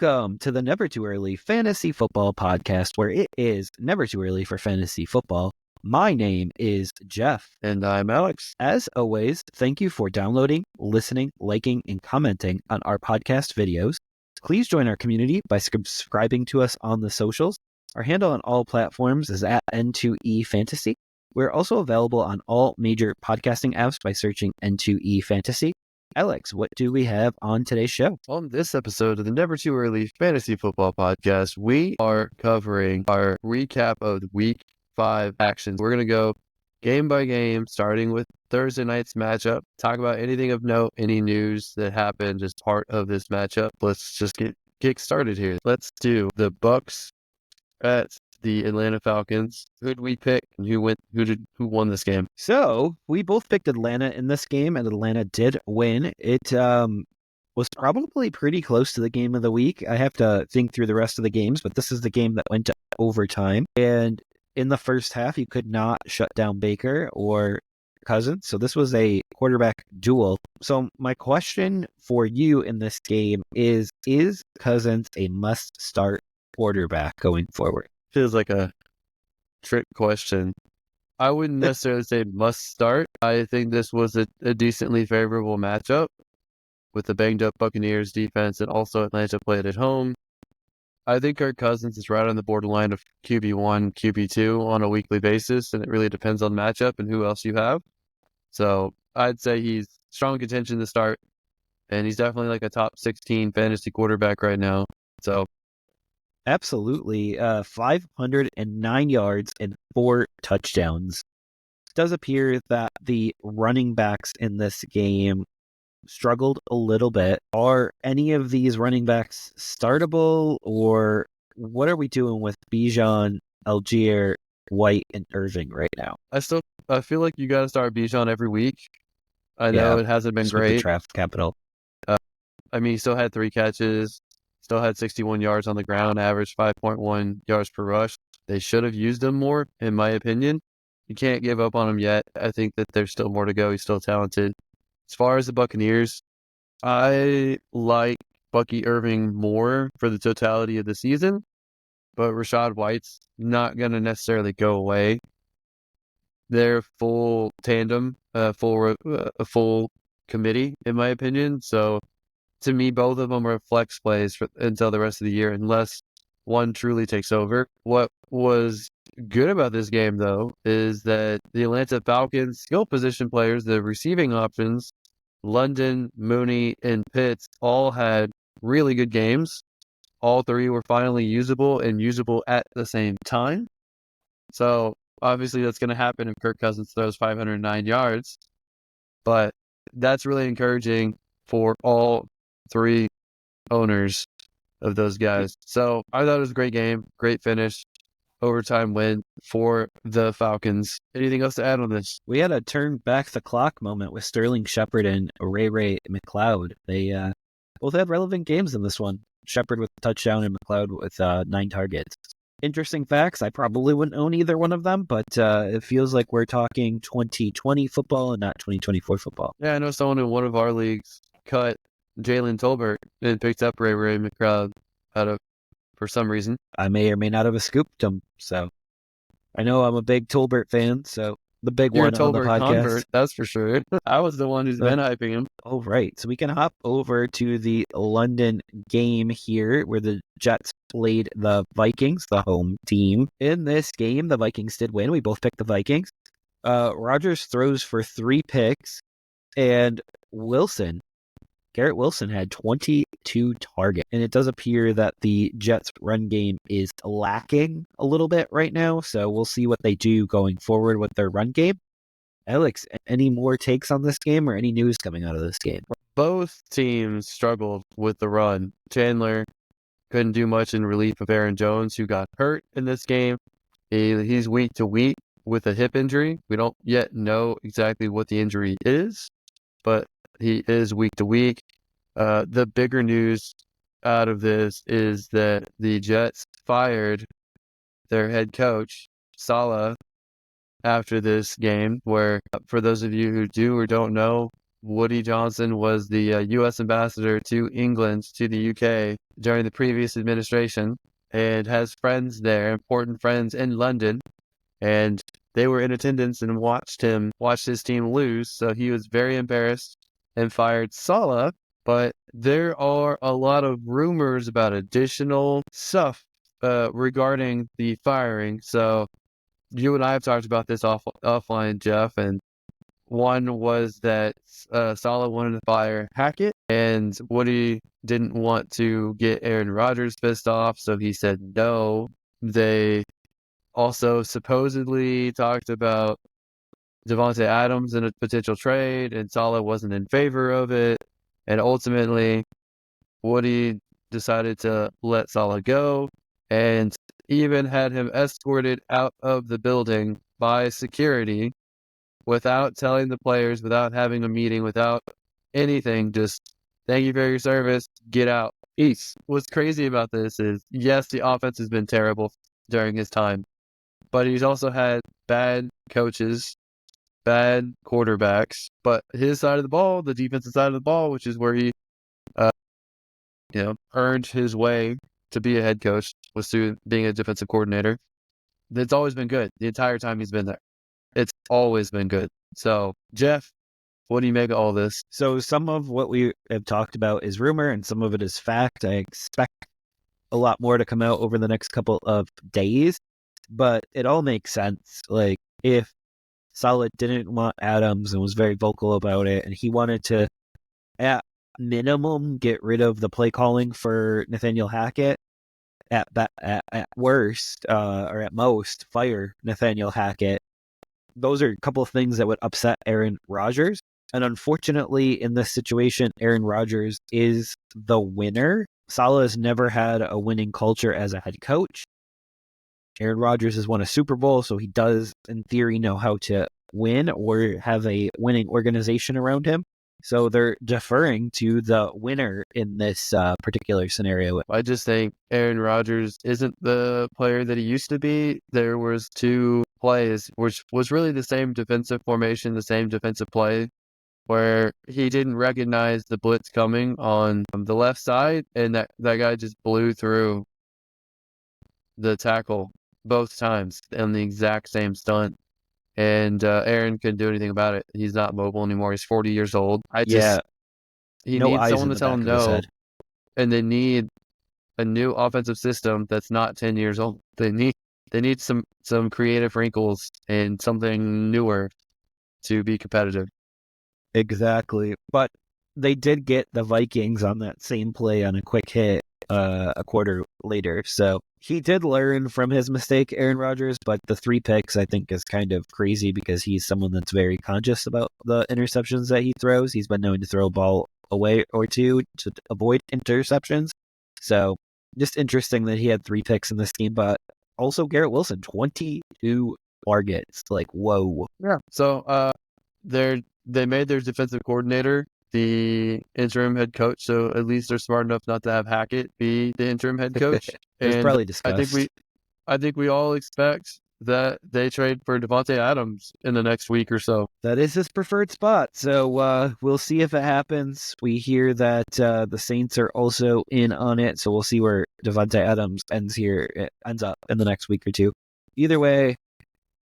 Welcome to the Never Too Early Fantasy Football Podcast, where it is never too early for fantasy football. My name is Jeff. And I'm Alex. As always, thank you for downloading, listening, liking, and commenting on our podcast videos. Please join our community by subscribing to us on the socials. Our handle on all platforms is at N2E Fantasy. We're also available on all major podcasting apps by searching N2E Fantasy. Alex, what do we have on today's show? On this episode of the Never Too Early Fantasy Football Podcast, we are covering our recap of the Week 5 actions. We're going to go game by game, starting with Thursday night's matchup. Talk about anything of note, any news that happened as part of this matchup. Let's just get kick started here. Let's do the Bucks at the Atlanta Falcons. Who did we pick and who won this game? So we both picked Atlanta in this game, and Atlanta did win. It was probably pretty close to the game of the week. I have to think through the rest of the games, but this is the game that went to overtime. And in the first half, you could not shut down Baker or Cousins. So this was a quarterback duel. So my question for you in this game is Cousins a must-start quarterback going forward? Feels like a trick question. I wouldn't necessarily say must start. I think this was a decently favorable matchup with the banged up Buccaneers defense, and also Atlanta played at home. I think Kirk Cousins is right on the borderline of QB1, QB2 on a weekly basis, and it really depends on the matchup and who else you have. So I'd say he's strong contention to start, and he's definitely like a top 16 fantasy quarterback right now. So absolutely. 509 yards and 4 touchdowns. It does appear that the running backs in this game struggled a little bit. Are any of these running backs startable, or what are we doing with Bijan, Algier, White, and Irving right now? I feel like you got to start Bijan every week. I know it hasn't been great. The draft capital. He still had 3 catches. Still had 61 yards on the ground, averaged 5.1 yards per rush. They should have used him more, in my opinion. You can't give up on him yet. I think that there's still more to go. He's still talented. As far as the Buccaneers, I like Bucky Irving more for the totality of the season, but Rachaad White's not going to necessarily go away. They're full tandem, a full committee, in my opinion. So to me, both of them are flex plays until the rest of the year, unless one truly takes over. What was good about this game, though, is that the Atlanta Falcons skill position players, the receiving options, London, Mooney, and Pitts, all had really good games. All 3 were finally usable and usable at the same time. So obviously that's going to happen if Kirk Cousins throws 509 yards. But that's really encouraging for all 3 owners of those guys. So I thought it was a great game, great finish, overtime win for the Falcons. Anything else to add on this? We had a turn back the clock moment with Sterling Shepard and Ray McLeod. They both had relevant games in this one. Shepard with a touchdown and McLeod with 9 targets. Interesting facts. I probably wouldn't own either one of them, but it feels like we're talking 2020 football and not 2024 football. Yeah, I know someone in one of our leagues cut Jalen Tolbert and picked up Ray McLeod for some reason. I may or may not have scooped him. So I know I'm a big Tolbert fan, so the big You're one on the podcast. Convert, that's for sure. I was the one who's been hyping him. Oh, right. So we can hop over to the London game here, where the Jets played the Vikings, the home team. In this game, the Vikings did win. We both picked the Vikings. Rodgers throws for 3 picks, and Garrett Wilson had 22 targets, and it does appear that the Jets' run game is lacking a little bit right now, so we'll see what they do going forward with their run game. Alex, any more takes on this game or any news coming out of this game? Both teams struggled with the run. Chandler couldn't do much in relief of Aaron Jones, who got hurt in this game. He's week to week with a hip injury. We don't yet know exactly what the injury is, but he is week to week. The bigger news out of this is that the Jets fired their head coach, Saleh, after this game, where, for those of you who do or don't know, Woody Johnson was the U.S. ambassador to England, to the UK, during the previous administration and has friends there, important friends in London, and they were in attendance and watched his team lose. So he was very embarrassed and fired Saleh. But there are a lot of rumors about additional stuff regarding the firing. So you and I have talked about this offline, Jeff, and one was that Saleh wanted to fire Hackett, and Woody didn't want to get Aaron Rodgers pissed off, so he said no. They also supposedly talked about Devontae Adams in a potential trade, and Saleh wasn't in favor of it. And ultimately, Woody decided to let Saleh go and even had him escorted out of the building by security without telling the players, without having a meeting, without anything. Just thank you for your service. Get out. Peace. What's crazy about this is, yes, the offense has been terrible during his time, but he's also had bad coaches, bad quarterbacks. But his side of the ball, the defensive side of the ball, which is where he, earned his way to be a head coach, was through being a defensive coordinator. It's always been good the entire time he's been there. It's always been good. So, Jeff, what do you make of all this? So some of what we have talked about is rumor and some of it is fact. I expect a lot more to come out over the next couple of days, but it all makes sense. Like, if Saleh didn't want Adams and was very vocal about it, and he wanted to, at minimum, get rid of the play calling for Nathaniel Hackett, at worst, or at most, fire Nathaniel Hackett. Those are a couple of things that would upset Aaron Rodgers. And unfortunately, in this situation, Aaron Rodgers is the winner. Saleh has never had a winning culture as a head coach. Aaron Rodgers has won a Super Bowl, so he does, in theory, know how to win or have a winning organization around him. So they're deferring to the winner in this particular scenario. I just think Aaron Rodgers isn't the player that he used to be. There was two plays, which was really the same defensive formation, the same defensive play, where he didn't recognize the blitz coming on the left side, and that guy just blew through the tackle both times on the exact same stunt. And Aaron couldn't do anything about it. He's not mobile anymore. He's 40 years old. He No needs eyes someone in to the tell back him of his no, head. and they need a new offensive system that's not 10 years old. They need some creative wrinkles and something newer to be competitive. Exactly. But they did get the Vikings on that same play on a quick hit a quarter later. So he did learn from his mistake, Aaron Rodgers, but the 3 picks I think is kind of crazy because he's someone that's very conscious about the interceptions that he throws. He's been known to throw a ball away or two to avoid interceptions. So just interesting that he had 3 picks in this game, but also Garrett Wilson, 22 targets. Like, whoa. Yeah. So they made their defensive coordinator the interim head coach, so at least they're smart enough not to have Hackett be the interim head coach. It was And probably I think discussed. we all expect that they trade for Devontae Adams in the next week or so. That is his preferred spot. So we'll see if it happens. We hear that the Saints are also in on it. So we'll see where Devontae Adams ends up in the next week or two. Either way,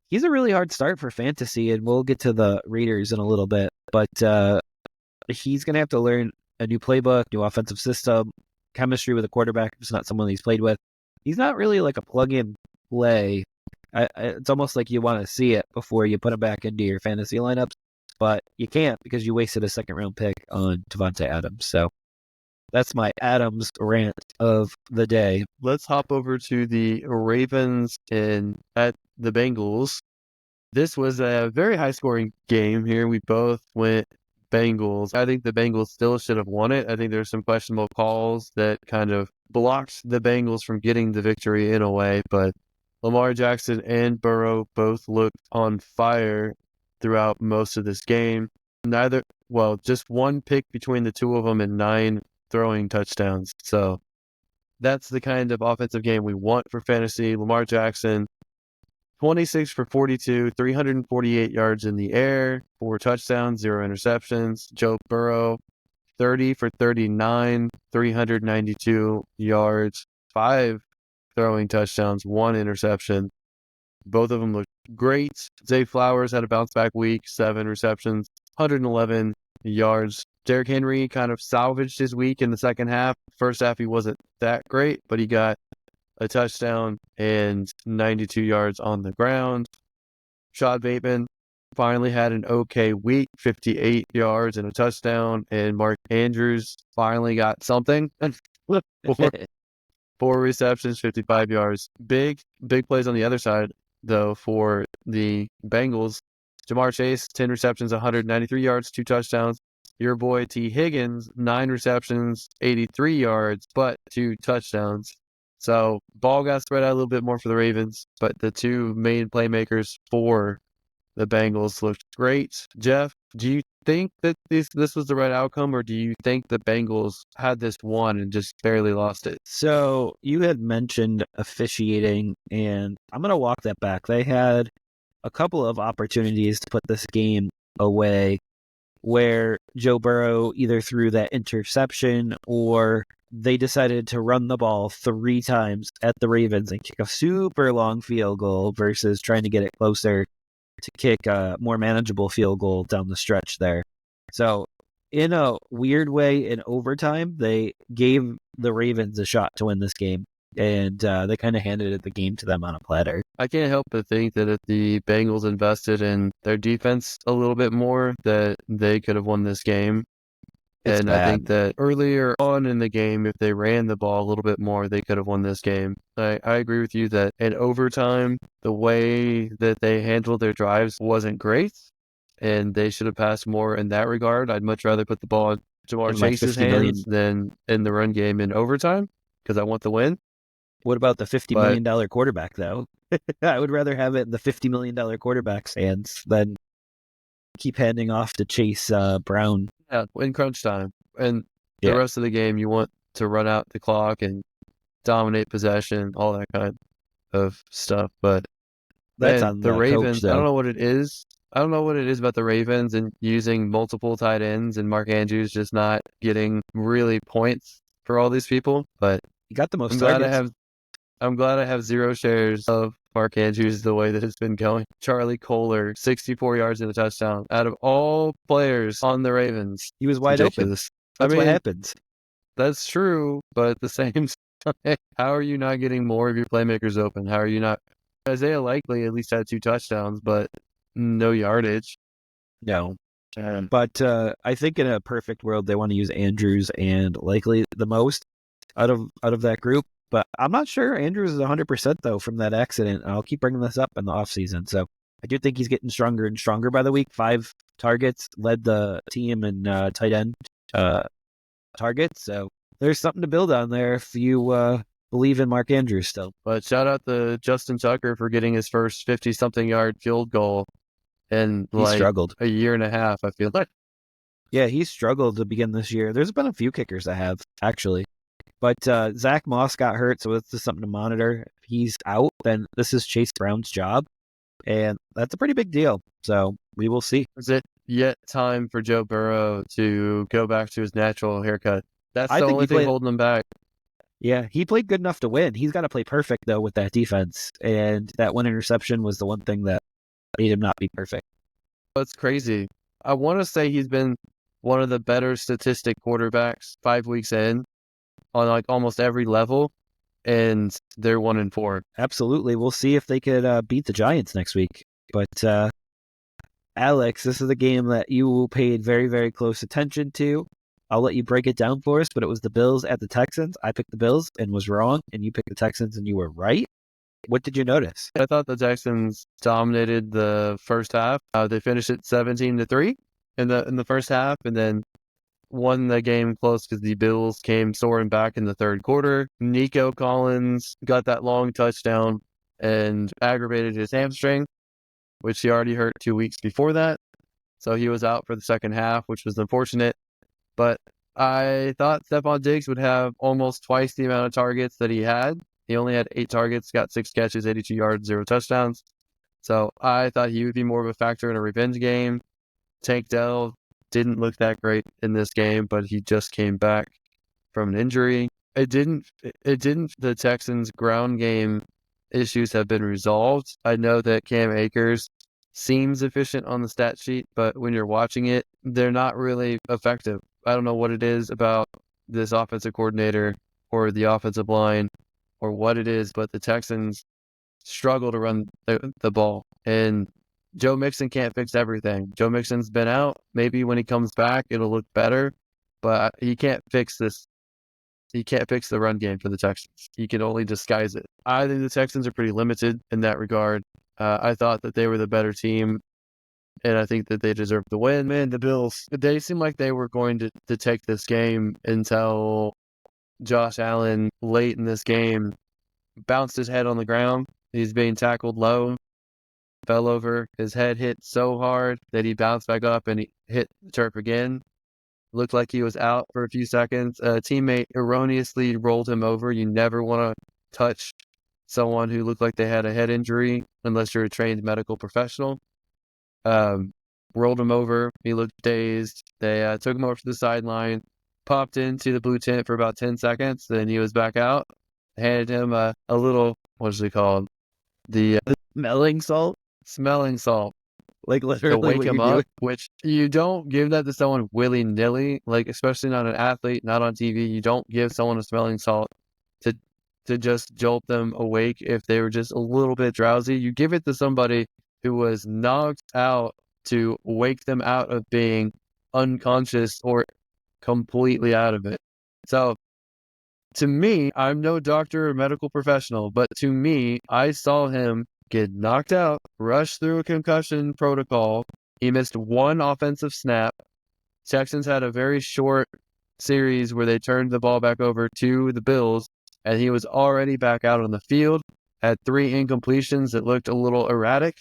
he's a really hard start for fantasy, and we'll get to the Raiders in a little bit. But he's going to have to learn a new playbook, new offensive system, chemistry with a quarterback who's not someone he's played with. He's not really like a plug-in play. It's almost like you want to see it before you put him back into your fantasy lineups, but you can't because you wasted a second-round pick on Devontae Adams. So that's my Adams rant of the day. Let's hop over to the Ravens and at the Bengals. This was a very high-scoring game here. We both went Bengals. I think the Bengals still should have won it. I think there's some questionable calls that kind of blocked the Bengals from getting the victory in a way, but Lamar Jackson and Burrow both looked on fire throughout most of this game. Just one pick between the two of them and 9 throwing touchdowns. So that's the kind of offensive game we want for fantasy. Lamar Jackson, 26 for 42, 348 yards in the air, 4 touchdowns, 0 interceptions. Joe Burrow, 30 for 39, 392 yards, 5 throwing touchdowns, 1 interception. Both of them looked great. Zay Flowers had a bounce back week, 7 receptions, 111 yards. Derrick Henry kind of salvaged his week in the second half. First half, he wasn't that great, but he got a touchdown and 92 yards on the ground. Rashad Bateman finally had an okay week, 58 yards and a touchdown. And Mark Andrews finally got something. Four receptions, 55 yards. Big plays on the other side, though, for the Bengals. Jamar Chase, 10 receptions, 193 yards, 2 touchdowns. Your boy T. Higgins, 9 receptions, 83 yards, but 2 touchdowns. So ball got spread out a little bit more for the Ravens, but the 2 main playmakers for the Bengals looked great. Jeff, do you think that this was the right outcome, or do you think the Bengals had this won and just barely lost it? So you had mentioned officiating, and I'm going to walk that back. They had a couple of opportunities to put this game away where Joe Burrow either threw that interception or they decided to run the ball 3 times at the Ravens and kick a super long field goal versus trying to get it closer to kick a more manageable field goal down the stretch there. So in a weird way, in overtime, they gave the Ravens a shot to win this game, and they kind of handed the game to them on a platter. I can't help but think that if the Bengals invested in their defense a little bit more, that they could have won this game. It's And bad. I think that earlier on in the game, if they ran the ball a little bit more, they could have won this game. I agree with you that in overtime, the way that they handled their drives wasn't great, and they should have passed more in that regard. I'd much rather put the ball in Jamar And my Chase's 50 million. hands than in the run game in overtime because I want the win. What about the $50 But million quarterback, though? I would rather have it in the $50 million quarterback's hands than keep handing off to Chase Brown. yeah, in crunch time. And the Yeah. rest of the game, you want to run out the clock and dominate possession, all that kind of stuff. But That's man, on the the coach, Ravens, I don't though. know what it is. I don't know what it is about the Ravens and using multiple tight ends and Mark Andrews just not getting really points for all these people. But He got the most I'm glad targets. I'm glad I have 0 shares of Mark Andrews the way that it's been going. Charlie Kohler, 64 yards and a touchdown. Out of all players on the Ravens, He was it's wide open. ridiculous. That's what mean, happens. that's true, but at the same time, how are you not getting more of your playmakers open? How are you not? Isaiah Likely at least had 2 touchdowns, but no yardage. No. But I think in a perfect world, they want to use Andrews and Likely the most out of that group. But I'm not sure Andrews is 100% though from that accident. I'll keep bringing this up in the offseason. So I do think he's getting stronger and stronger by the week. 5 targets, led the team in tight end targets. So there's something to build on there if you believe in Mark Andrews still. But shout out to Justin Tucker for getting his first 50-something yard field goal in He struggled. a year and a half, I feel like. Yeah, he struggled to begin this year. There's been a few kickers that have, actually. But Zach Moss got hurt, so this is something to monitor. If he's out, then this is Chase Brown's job, and that's a pretty big deal. So we will see. Is it yet time for Joe Burrow to go back to his natural haircut? That's I the think only he thing played. holding him back. Yeah, he played good enough to win. He's got to play perfect though with that defense, and that one interception was the one thing that made him not be perfect. That's crazy. I want to say he's been one of the better statistic quarterbacks 5 weeks in on like almost every level, and they're 1-4. Absolutely, we'll see if they could beat the Giants next week. But Alex, this is a game that you paid very, very close attention to. I'll let you break it down for us, but it was the Bills at the Texans. I picked the Bills and was wrong, and you picked the Texans and you were right. What did you notice? I thought the Texans dominated the first half. They finished it 17-3 in the first half, and then won the game close because the Bills came soaring back in the third quarter. Nico Collins got that long touchdown and aggravated his hamstring, which he already hurt 2 weeks before that. So he was out for the second half, which was unfortunate. But I thought Stephon Diggs would have almost twice the amount of targets that he had. He only had 8 targets, got 6 catches, 82 yards, 0 touchdowns. So I thought he would be more of a factor in a revenge game. Tank Dell didn't look that great in this game, but he just came back from an injury. The Texans' ground game issues have been resolved. I know that Cam Akers seems efficient on the stat sheet, but when you're watching it, they're not really effective. I don't know what it is about this offensive coordinator or the offensive line or what it is, but the Texans struggle to run the ball. And Joe Mixon can't fix everything. Joe Mixon's been out. Maybe when he comes back, it'll look better, but he can't fix this. He can't fix the run game for the Texans. He can only disguise it. I think the Texans are pretty limited in that regard. I thought that they were the better team, and I think that they deserved the win. Man, the Bills, they seemed like they were going to take this game until Josh Allen, late in this game, bounced his head on the ground. He's being tackled low, fell over. His head hit so hard that he bounced back up and he hit the turf again. Looked like he was out for a few seconds. A teammate erroneously rolled him over. You never want to touch someone who looked like they had a head injury unless you're a trained medical professional. Rolled him over. He looked dazed. They took him over to the sideline, popped into the blue tent for about 10 seconds. Then he was back out. Handed him a little, what is it called? The Smelling salt? smelling salt. Like To literally wake what him you're up, doing. which you don't give that to someone willy-nilly, like especially not an athlete, not on TV. You don't give someone a smelling salt to just jolt them awake if they were just a little bit drowsy. You give it to somebody who was knocked out to wake them out of being unconscious or completely out of it. So to me, I'm no doctor or medical professional, but to me, I saw him get knocked out, rush through a concussion protocol. He missed one offensive snap. Texans had a very short series where they turned the ball back over to the Bills, and he was already back out on the field, had 3 incompletions that looked a little erratic,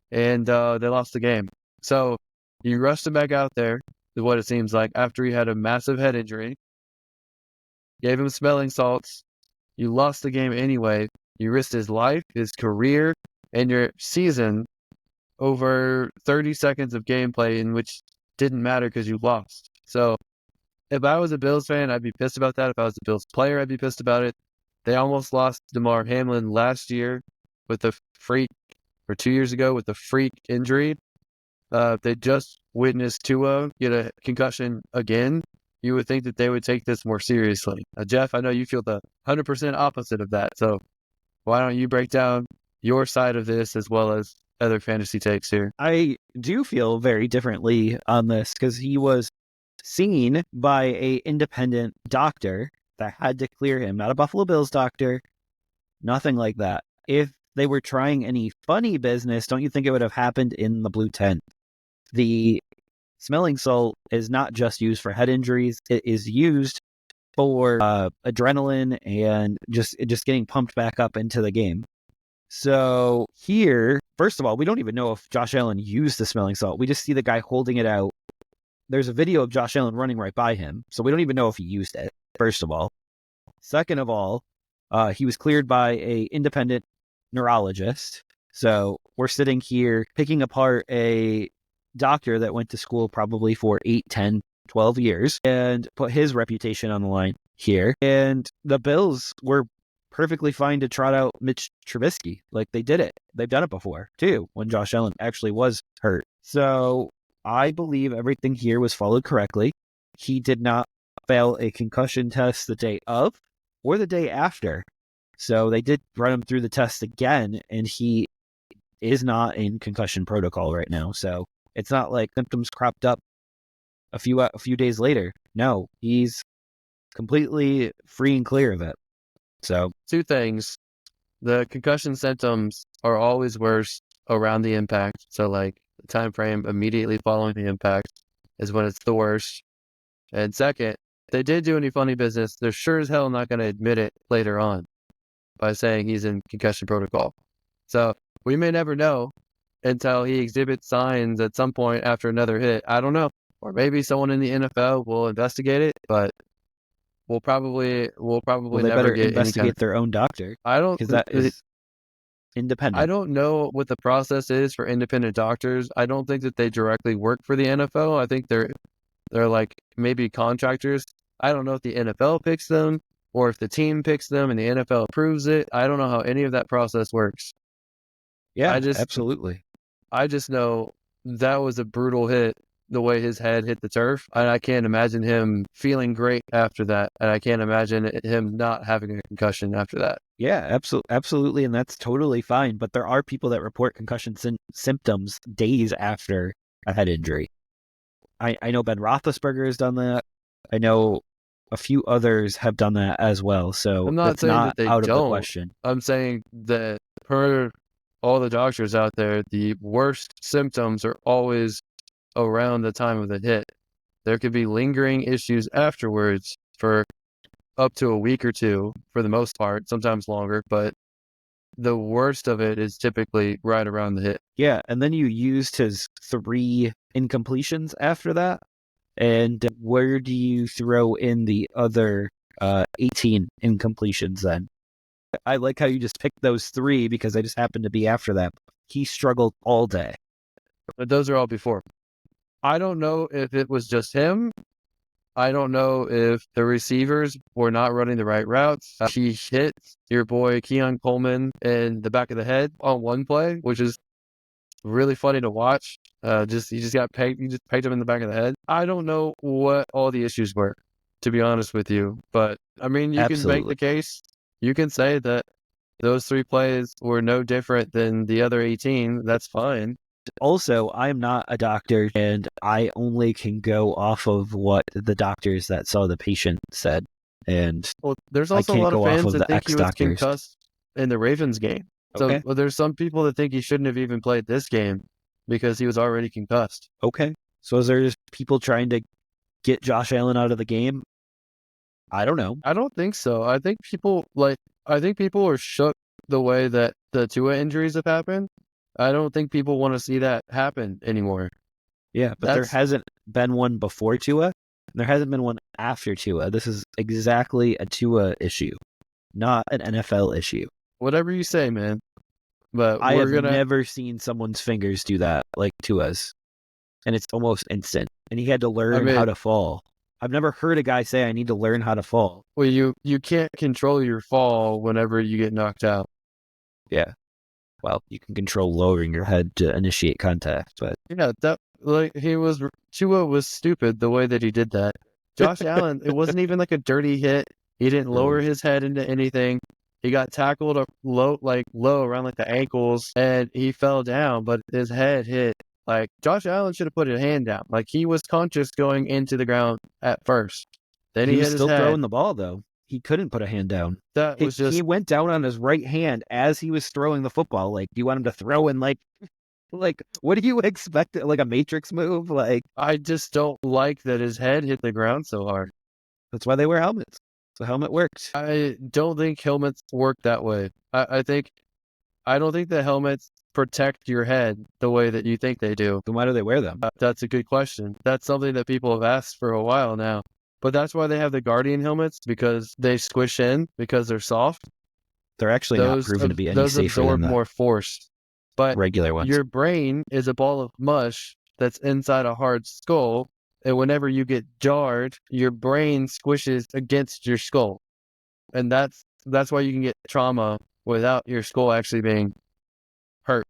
and they lost the game. So you rushed him back out there, is what it seems like, after he had a massive head injury, gave him smelling salts. You lost the game anyway. You risked his life, his career, and your season over 30 seconds of gameplay in which didn't matter because you lost. So if I was a Bills fan, I'd be pissed about that. If I was a Bills player, I'd be pissed about it. They almost lost DeMar Hamlin last year with a freak, or 2 years ago with a freak injury. They just witnessed Tua get a concussion again. You would think that they would take this more seriously. Jeff, I know you feel the 100% opposite of that. So why don't you break down your side of this as well as other fantasy takes here? I do feel very differently on this because he was seen by a independent doctor that had to clear him, not a Buffalo Bills doctor, nothing like that. If they were trying any funny business, don't you think it would have happened in the blue tent? The smelling salt is not just used for head injuries. It is used for adrenaline and just getting pumped back up into the game. So here, first of all, we don't even know if Josh Allen used the smelling salt. We just see the guy holding it out. There's a video of Josh Allen running right by him. So we don't even know if he used it, first of all. Second of all, he was cleared by a independent neurologist. So we're sitting here picking apart a doctor that went to school probably for 8, 10, 12 years and put his reputation on the line here. And the Bills were perfectly fine to trot out Mitch Trubisky. Like they did it. They've done it before too, when Josh Allen actually was hurt. So I believe everything here was followed correctly. He did not fail a concussion test the day of or the day after. So they did run him through the test again, and he is not in concussion protocol right now. So it's not like symptoms cropped up a few days later. No, he's completely free and clear of it. So 2 things. The concussion symptoms are always worse around the impact. So like the time frame immediately following the impact is when it's the worst. And second, if they did do any funny business, they're sure as hell not going to admit it later on by saying he's in concussion protocol. So we may never know until he exhibits signs at some point after another hit. I don't know. Or maybe someone in the NFL will investigate it, but we'll probably well, they never better get any kind investigate of... their own doctor I don't because that is I independent. don't know what the process is for independent doctors. I don't think that they directly work for the NFL. I think they're They're like maybe contractors. I don't know if the NFL picks them or if the team picks them and the NFL approves it. I don't know how any of that process works. Yeah, I just absolutely. I just know that was a brutal hit, the way his head hit the turf. And I can't imagine him feeling great after that. And I can't imagine him not having a concussion after that. Yeah, absolutely, and that's totally fine. But there are people that report concussion symptoms days after a head injury. I know Ben Roethlisberger has done that. I know a few others have done that as well. So I'm not that's saying not that they out of the don't. question. I'm saying that per all the doctors out there, the worst symptoms are always around the time of the hit. There could be lingering issues afterwards for up to a week or two for the most part, sometimes longer, but the worst of it is typically right around the hit. Yeah, and then you used his 3 incompletions after that. And where do you throw in the other 18 incompletions then? I like how you just picked those 3 because I just happened to be after that. He struggled all day. But those are all before. I don't know if it was just him. I don't know if the receivers were not running the right routes. He hit your boy Keon Coleman in the back of the head on one play, which is really funny to watch. He just got pegged. You just pegged him in the back of the head. I don't know what all the issues were, to be honest with you. But I mean, you can make Absolutely. the case. You can say that those 3 plays were no different than the other 18. That's fine. Also, I'm not a doctor and I only can go off of what the doctors that saw the patient said. And Well, there's I also a can't lot of go off fans of that the think he ex was doctors. concussed in the Ravens game. So Okay. there's some people that think he shouldn't have even played this game because he was already concussed. Okay. So is there just people trying to get Josh Allen out of the game? I don't know. I don't think so. I think people are shook the way that the Tua injuries have happened. I don't think people want to see that happen anymore. Yeah, but there That's hasn't been one before Tua, and there hasn't been one after Tua. This is exactly a Tua issue, not an NFL issue. whatever you say, man. But I we're have gonna never seen someone's fingers do that like Tua's, and it's almost instant. And he had to I learn how mean, to fall. I've never heard a guy say, I need to learn how to fall. well you can't control your fall whenever you get knocked out. Yeah. Well, you can control lowering your head to initiate contact, but Yeah, that like Tua was stupid the way that he did that. Josh Allen, it wasn't even like a dirty hit. He didn't lower his head into anything. He got tackled up low around like the ankles and he fell down, but his head hit. Like Josh Allen should have put his hand down. Like he was conscious going into the ground at first. Then he he was hit his still head. throwing the ball, though. He couldn't put a hand down. That was He just went down on his right hand as he was throwing the football. Like, do you want him to throw in like what do you expect? Like a Matrix move? Like I just don't like that his head hit the ground so hard. that's why they wear helmets. So helmet worked. I don't think helmets work that way. I don't think the helmets protect your head the way that you think they do. Then why do they wear them? That's a good question. That's something that people have asked for a while now. But that's why they have the Guardian helmets because they squish in because they're soft. They're actually not proven to be any Those safer than absorb the more force. But regular ones. your brain is a ball of mush that's inside a hard skull. And whenever you get jarred, your brain squishes against your skull. And that's why you can get trauma without your skull actually being hurt.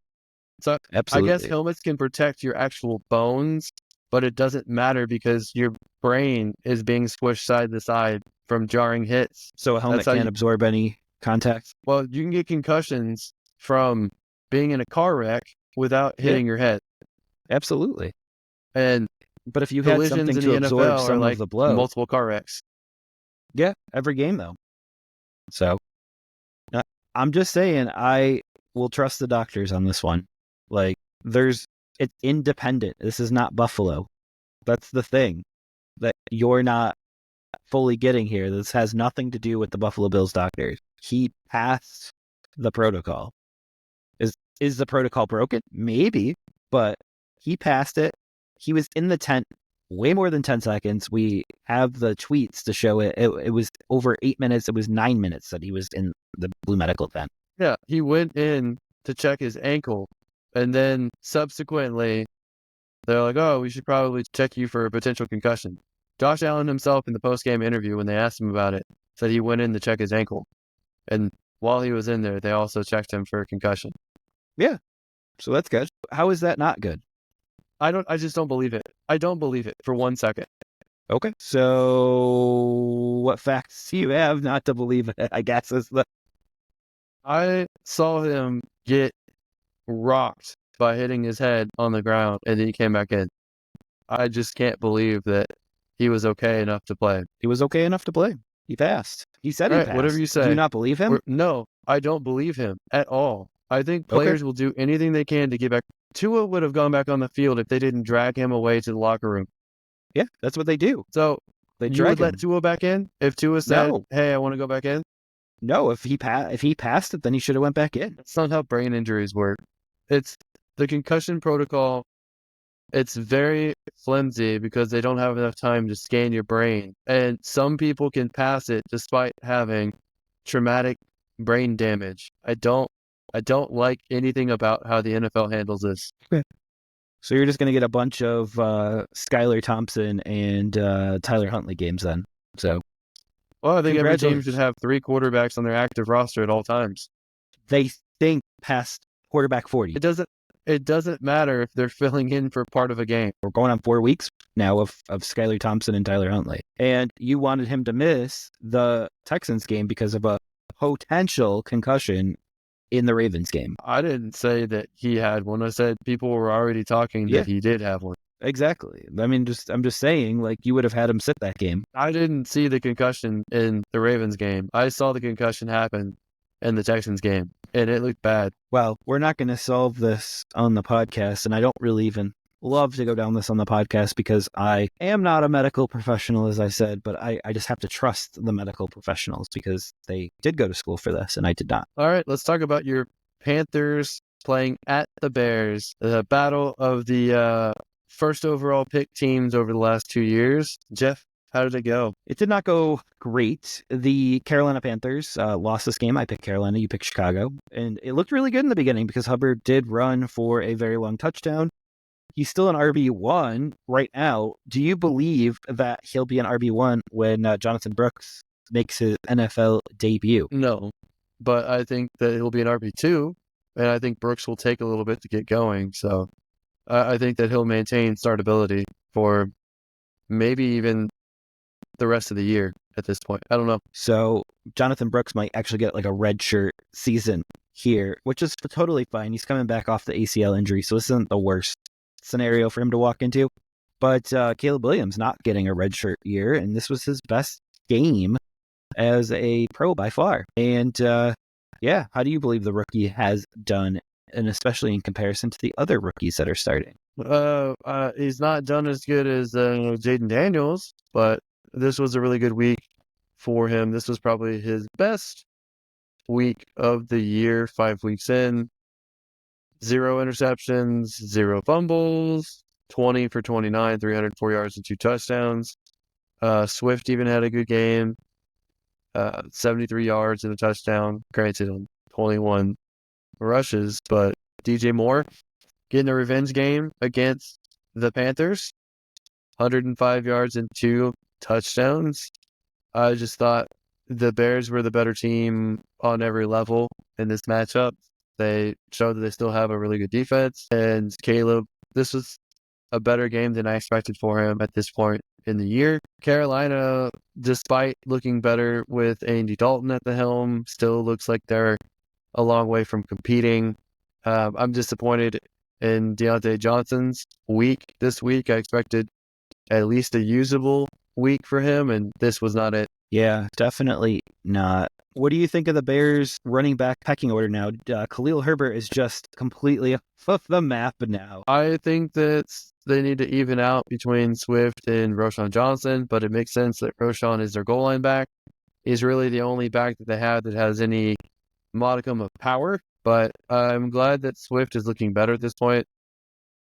So I guess Absolutely. helmets can protect your actual bones, but it doesn't matter because your brain is being squished side to side from jarring hits. So a That's helmet how can't absorb any contact. well, you can get concussions from being in a car wreck without Yeah, hitting your head. absolutely. And But if you had collisions something in to the absorb NFL are some of like the blow, multiple car wrecks. yeah, every game though. So uh, I'm just saying, I will trust the doctors on this one. Like, it's independent. This is not Buffalo. That's the thing that you're not fully getting here. This has nothing to do with the Buffalo Bills doctors. He passed the protocol. Is the protocol broken? Maybe, but he passed it. He was in the tent way more than 10 seconds. We have the tweets to show it. It was over 8 minutes. It was 9 minutes that he was in the Blue Medical tent. Yeah, he went in to check his ankle and then subsequently They're like, oh, we should probably check you for a potential concussion. Josh Allen himself in the post-game interview, when they asked him about it, said he went in to check his ankle. And while he was in there, they also checked him for a concussion. Yeah. So that's good. How is that not good? I just don't believe it. I don't believe it for 1 second. Okay. So what facts do you have not to believe it? I guess is the I saw him get rocked by hitting his head on the ground, and then he came back in. I just can't believe that he was okay enough to play. he was okay enough to play. He passed. He said All he right, passed. whatever you Do you say. not believe him? No, I don't believe him at all. I think Okay. players will do anything they can to get back. Tua would have gone back on the field if they didn't drag him away to the locker room. Yeah, that's what they do. So They you drag would let him. Tua back in if Tua said, No. "Hey, I want to go back in." No, if he passed it, then he should have went back in. That's not how brain injuries work. It's the concussion protocol. It's very flimsy because they don't have enough time to scan your brain. And some people can pass it despite having traumatic brain damage. I don't like anything about how the NFL handles this. So you're just going to get a bunch of Skylar Thompson and Tyler Huntley games then. So Well, I think every team congratulations. should have 3 quarterbacks on their active roster at all times. They think past quarterback 40. It doesn't matter if they're filling in for part of a game. We're going on 4 weeks now of Skylar Thompson and Tyler Huntley. And you wanted him to miss the Texans game because of a potential concussion in the Ravens game. I didn't say that he had one. I said people were already talking that he did have one. Exactly. I mean, I'm just saying, like, you would have had him sit that game. I didn't see the concussion in the Ravens game. I saw the concussion happen in the Texans game, and it looked bad. Well, we're not going to solve this on the podcast, and I don't really even love to go down this on the podcast because I am not a medical professional, as I said, but I just have to trust the medical professionals because they did go to school for this, and I did not. All right, let's talk about your Panthers playing at the Bears, the battle of the first overall pick teams over the last 2 years. Jeff, how did it go? It did not go great. The Carolina Panthers lost this game. I picked Carolina, you picked Chicago. And it looked really good in the beginning because Hubbard did run for a very long touchdown. He's still an RB1 right now. Do you believe that he'll be an RB1 when Jonathan Brooks makes his NFL debut? No, but I think that he'll be an RB2, and I think Brooks will take a little bit to get going. So I think that he'll maintain startability for maybe even the rest of the year at this point. I don't know. So Jonathan Brooks might actually get like a redshirt season here, which is totally fine. He's coming back off the ACL injury, so this isn't the worst scenario for him to walk into. But Caleb Williams not getting a redshirt year, and this was his best game as a pro by far. And yeah, how do you believe the rookie has done, and especially in comparison to the other rookies that are starting? He's not done as good as Jaden Daniels, but this was a really good week for him. This was probably his best week of the year, 5 weeks in. 0 interceptions, 0 fumbles, 20 for 29, 304 yards and 2 touchdowns. Swift even had a good game, 73 yards and a touchdown, granted on 21 rushes, but DJ Moore getting a revenge game against the Panthers, 105 yards and 2 touchdowns. I just thought the Bears were the better team on every level in this matchup. They showed that they still have a really good defense. And Caleb, this was a better game than I expected for him at this point in the year. Carolina, despite looking better with Andy Dalton at the helm, still looks like they're a long way from competing. I'm disappointed in Deontay Johnson's week this week. I expected at least a usable week for him, and this was not it. Yeah, definitely not. What do you think of the Bears running back pecking order now? Khalil Herbert is just completely off the map now. I think that they need to even out between Swift and Roschon Johnson, but it makes sense that Roschon is their goal line back. He's really the only back that they have that has any modicum of power, but I'm glad that Swift is looking better at this point.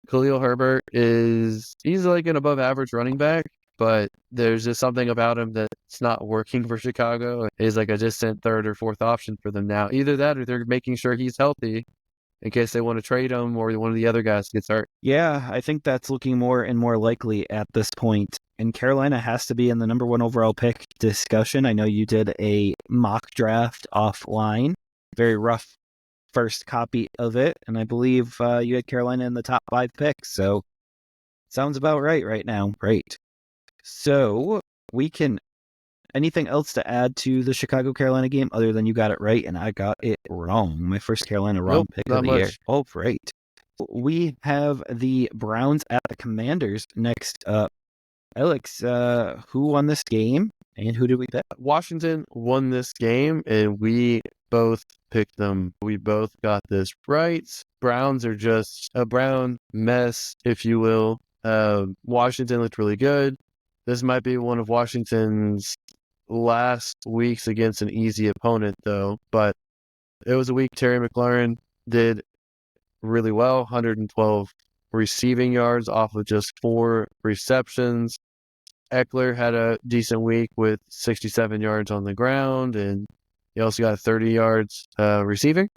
Khalil Herbert he's like an above average running back, but there's just something about him that's not working for Chicago. He's like a distant third or fourth option for them now. Either that or they're making sure he's healthy in case they want to trade him or one of the other guys gets hurt. Yeah, I think that's looking more and more likely at this point. And Carolina has to be in the number 1 overall pick discussion. I know you did a mock draft offline, very rough first copy of it, and I believe you had Carolina in the top 5 picks. So sounds about right now. Great. So we can. Anything else to add to the Chicago Carolina game other than you got it right and I got it wrong? My first Carolina wrong pick not of the much. year. Oh, great. We have the Browns at the Commanders next up. Alex, who won this game and who did we pick? Washington won this game, and we both picked them. We both got this right. Browns are just a brown mess, if you will. Washington looked really good. This might be one of Washington's last weeks against an easy opponent, though. But it was a week Terry McLaurin did really well, 112 receiving yards off of just 4 receptions. Eckler had a decent week with 67 yards on the ground, and he also got 30 yards receiving.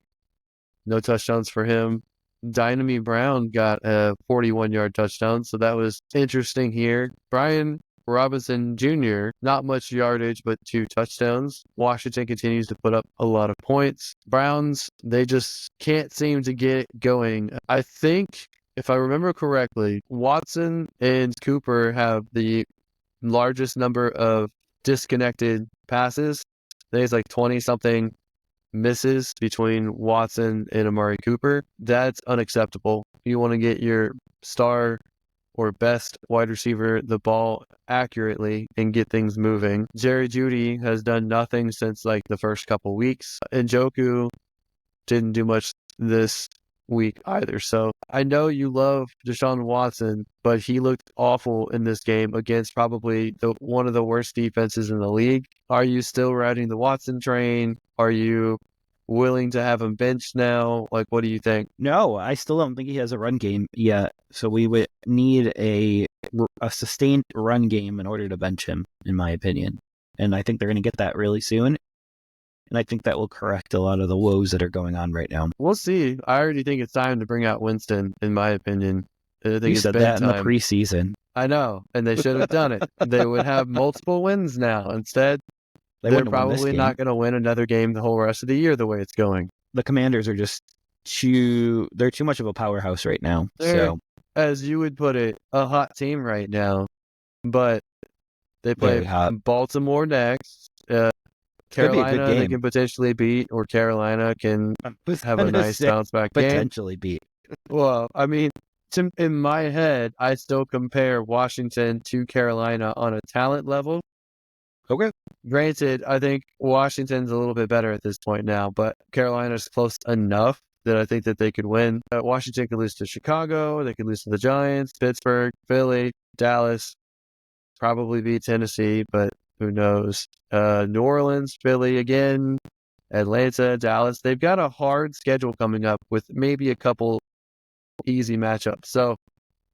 No touchdowns for him. Dynamite Brown got a 41-yard touchdown, so that was interesting here. Brian Robinson Jr., not much yardage, but 2 touchdowns. Washington continues to put up a lot of points. Browns, they just can't seem to get going. I think, if I remember correctly, Watson and Cooper have the largest number of disconnected passes. I think it's like 20-something misses between Watson and Amari Cooper. That's unacceptable. You want to get your star or best wide receiver the ball accurately and get things moving. Jerry Jeudy has done nothing since like the first couple weeks. Njoku didn't do much this week either. So I know you love Deshaun Watson, but he looked awful in this game against probably one of the worst defenses in the league. Are you still riding the Watson train? Are you willing to have him benched now? Like, what do you think? No, I still don't think he has a run game yet. So we would need a sustained run game in order to bench him, in my opinion. And I think they're going to get that really soon. And I think that will correct a lot of the woes that are going on right now. We'll see. I already think it's time to bring out Winston, in my opinion. I think You it's said been that in the time. preseason. I know, and they should have done it. They would have multiple wins now. Instead, they're wouldn't have won this probably game. not going to win another game the whole rest of the year the way it's going. The Commanders are just they're too much of a powerhouse right now. They're, So, as you would put it, a hot team right now. But they play Baltimore next. Carolina they can potentially beat, or Carolina can have a nice bounce back game. Potentially beat. Well, I mean, in my head, I still compare Washington to Carolina on a talent level. Okay. Granted, I think Washington's a little bit better at this point now, but Carolina's close enough that I think that they could win. Washington could lose to Chicago. They could lose to the Giants, Pittsburgh, Philly, Dallas, probably beat Tennessee, but who knows? New Orleans, Philly again, Atlanta, Dallas. They've got a hard schedule coming up with maybe a couple easy matchups. So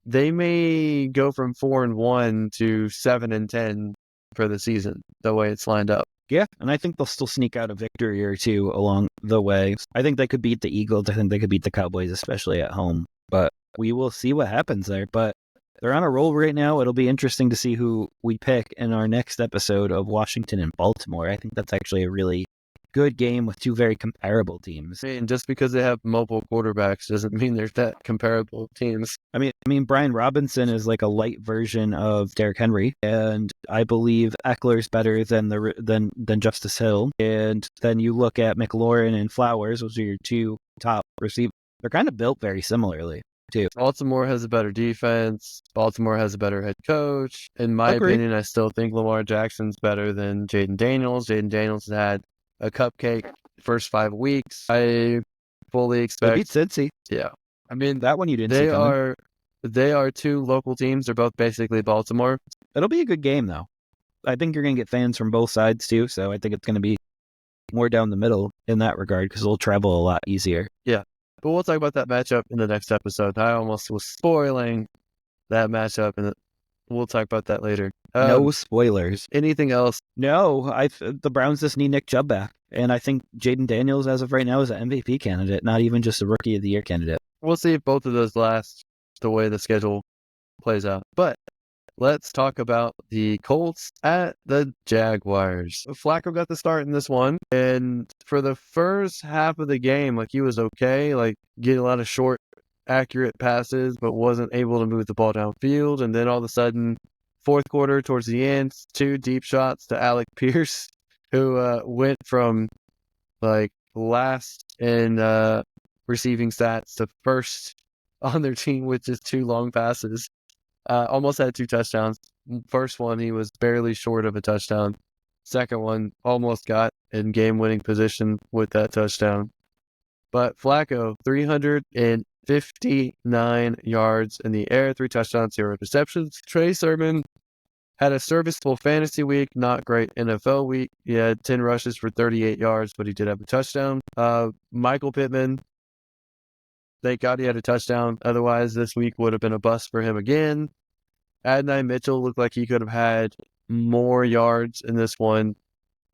they may go from 4-1 to 7-10 for the season, the way it's lined up. Yeah, and I think they'll still sneak out a victory or two along the way. I think they could beat the Eagles. I think they could beat the Cowboys, especially at home. But we will see what happens there. But they're on a roll right now. It'll be interesting to see who we pick in our next episode of Washington and Baltimore. I think that's actually a really good game with 2 very comparable teams. And just because they have mobile quarterbacks doesn't mean they're that comparable teams. I mean, Brian Robinson is like a light version of Derrick Henry, and I believe Eckler's better than Justice Hill. And then you look at McLaurin and Flowers, those are your 2 top receivers. They're kind of built very similarly, too. Baltimore has a better defense. Baltimore has a better head coach. In my opinion, I still think Lamar Jackson's better than Jaden Daniels. Jaden Daniels had a cupcake first 5 weeks. I fully expect. They beat Cincy. Yeah. I mean, that one you didn't see coming. They are 2 local teams. They're both basically Baltimore. It'll be a good game, though. I think you're going to get fans from both sides, too. So I think it's going to be more down the middle in that regard because they'll travel a lot easier. Yeah. But we'll talk about that matchup in the next episode. I almost was spoiling that matchup We'll talk about that later. No spoilers. Anything else? No, the Browns just need Nick Chubb back. And I think Jaden Daniels, as of right now, is an MVP candidate, not even just a Rookie of the Year candidate. We'll see if both of those last the way the schedule plays out. But let's talk about the Colts at the Jaguars. Flacco got the start in this one. And for the first half of the game, like, he was okay, like getting a lot of short, accurate passes, but wasn't able to move the ball downfield. And then all of a sudden, fourth quarter towards the end, 2 deep shots to Alec Pierce, who went from like last in receiving stats to first on their team with just 2 long passes. Almost had 2 touchdowns. First one, he was barely short of a touchdown. Second one, almost got in game-winning position with that touchdown. But Flacco, 359 yards in the air, 3 touchdowns, 0 interceptions. Trey Sermon had a serviceable fantasy week, not great NFL week. He had 10 rushes for 38 yards, but he did have a touchdown. Michael Pittman, thank God he had a touchdown. Otherwise, this week would have been a bust for him again. Adonai Mitchell looked like he could have had more yards in this one.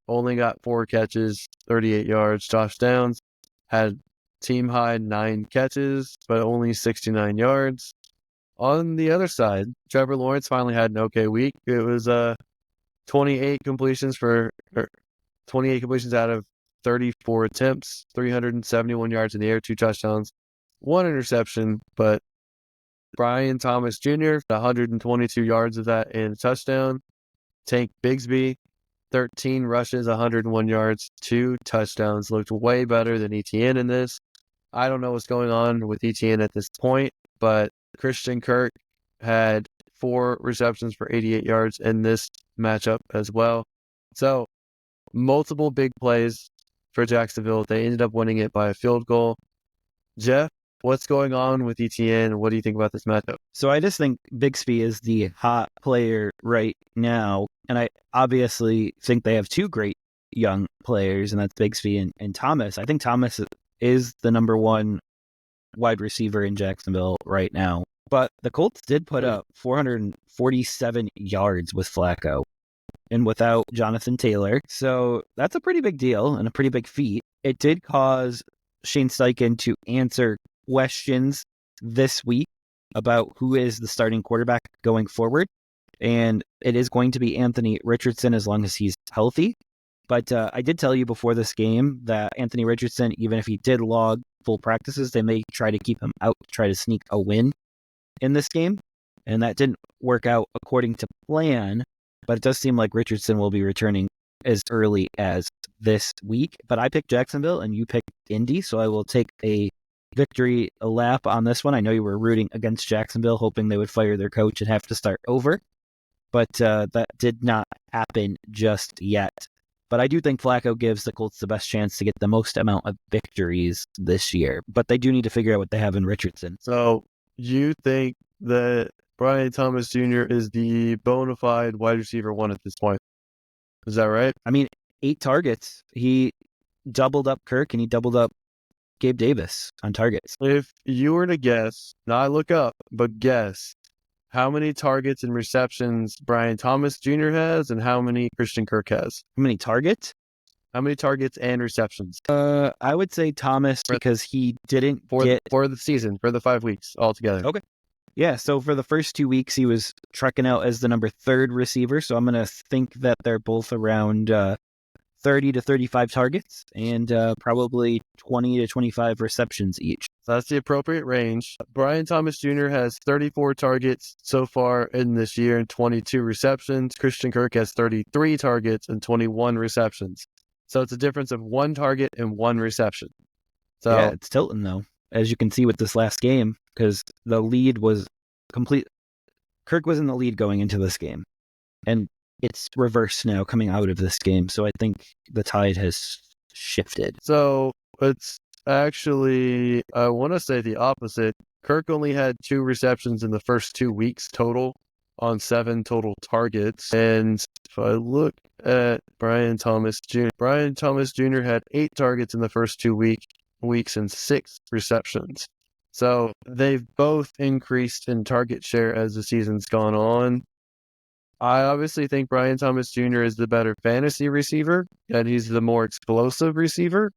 Only got 4 catches, 38 yards. Josh Downs had team high 9 catches, but only 69 yards. On the other side, Trevor Lawrence finally had an okay week. It was 28 completions out of 34 attempts, 371 yards in the air, 2 touchdowns, 1 interception. But Brian Thomas Jr., 122 yards of that and a touchdown. Tank Bigsby, 13 rushes, 101 yards, 2 touchdowns. Looked way better than ETN in this. I don't know what's going on with ETN at this point, but Christian Kirk had 4 receptions for 88 yards in this matchup as well. So, multiple big plays for Jacksonville. They ended up winning it by a field goal. Jeff, what's going on with ETN? What do you think about this matchup? So I just think Bixby is the hot player right now. And I obviously think they have 2 great young players, and that's Bixby and Thomas. I think Thomas is the number 1 wide receiver in Jacksonville right now. But the Colts did put up 447 yards with Flacco and without Jonathan Taylor. So that's a pretty big deal and a pretty big feat. It did cause Shane Steichen to answer questions this week about who is the starting quarterback going forward. And it is going to be Anthony Richardson as long as he's healthy. But I did tell you before this game that Anthony Richardson, even if he did log full practices, they may try to keep him out, try to sneak a win in this game. And that didn't work out according to plan. But it does seem like Richardson will be returning as early as this week. But I picked Jacksonville and you picked Indy, so I will take a victory lap on this one. I know you were rooting against Jacksonville, hoping they would fire their coach and have to start over. But that did not happen just yet. But I do think Flacco gives the Colts the best chance to get the most amount of victories this year. But they do need to figure out what they have in Richardson. So you think that Brian Thomas Jr. is the bona fide wide receiver 1 at this point? Is that right? I mean, 8 targets. He doubled up Kirk and he doubled up Gabe Davis on targets. If you were to guess, not look up, but guess, how many targets and receptions Brian Thomas Jr. has and how many Christian Kirk has? How many targets? How many targets and receptions? I would say Thomas because he didn't for the season, for the 5 weeks altogether. Okay. Yeah, so for the first 2 weeks, he was trekking out as the number 3rd receiver. So I'm going to think that they're both around 30 to 35 targets and probably 20 to 25 receptions each. So that's the appropriate range. Brian Thomas Jr. has 34 targets so far in this year and 22 receptions. Christian Kirk has 33 targets and 21 receptions. So it's a difference of 1 target and 1 reception. So yeah, it's tilting though, as you can see with this last game, because the lead was complete. Kirk was in the lead going into this game, and it's reversed now coming out of this game. So I think the tide has shifted. So it's actually, I want to say the opposite. Kirk only had 2 receptions in the first 2 weeks total on 7 total targets. And if I look at Brian Thomas Jr., Brian Thomas Jr. had 8 targets in the first 2 weeks and 6 receptions. So they've both increased in target share as the season's gone on. I obviously think Brian Thomas Jr. is the better fantasy receiver, and he's the more explosive receiver.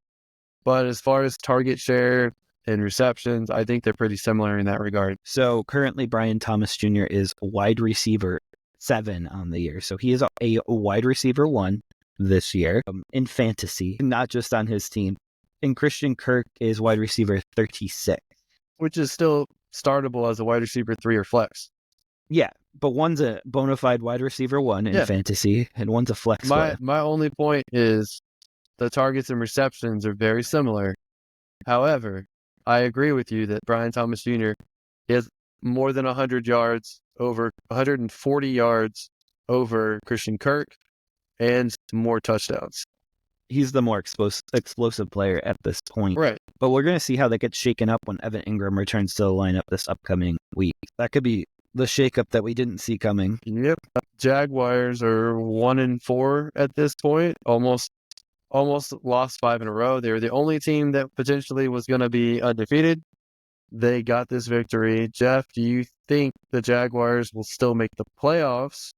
But as far as target share and receptions, I think they're pretty similar in that regard. So currently, Brian Thomas Jr. is wide receiver 7 on the year. So he is a wide receiver 1 this year in fantasy, not just on his team. And Christian Kirk is wide receiver 36. Which is still startable as a wide receiver 3 or flex. Yeah, but one's a bona fide wide receiver 1 in fantasy, and one's a flex player. My only point is the targets and receptions are very similar. However, I agree with you that Brian Thomas Jr. has more than 100 yards, over 140 yards over Christian Kirk, and more touchdowns. He's the more explosive player at this point. Right. But we're going to see how that gets shaken up when Evan Ingram returns to the lineup this upcoming week. That could be the shakeup that we didn't see coming. Yep. Jaguars are 1-4 at this point. Almost lost 5 in a row. They were the only team that potentially was going to be undefeated. They got this victory. Jeff, do you think the Jaguars will still make the playoffs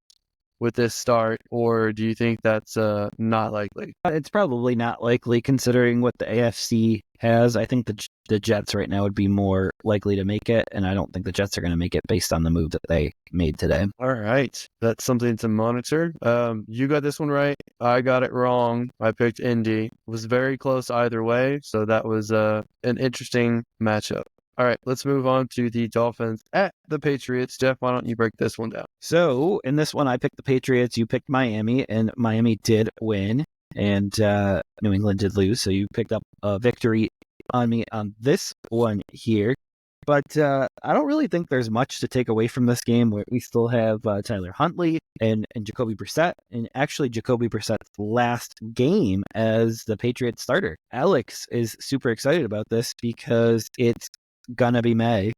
with this start, or do you think that's not likely? It's probably not likely considering what the AFC has. I think the Jets right now would be more likely to make it, and I don't think the Jets are going to make it based on the move that they made today. All right. That's something to monitor. You got this one right. I got it wrong. I picked Indy. It was very close either way, so that was an interesting matchup. All right, let's move on to the Dolphins at the Patriots. Jeff, why don't you break this one down? So in this one, I picked the Patriots, you picked Miami, and Miami did win, and New England did lose. So you picked up a victory on me on this one here. But I don't really think there's much to take away from this game. We still have Tyler Huntley and Jacoby Brissett, and actually Jacoby Brissett's last game as the Patriots starter. Alex is super excited about this because it's gonna be May,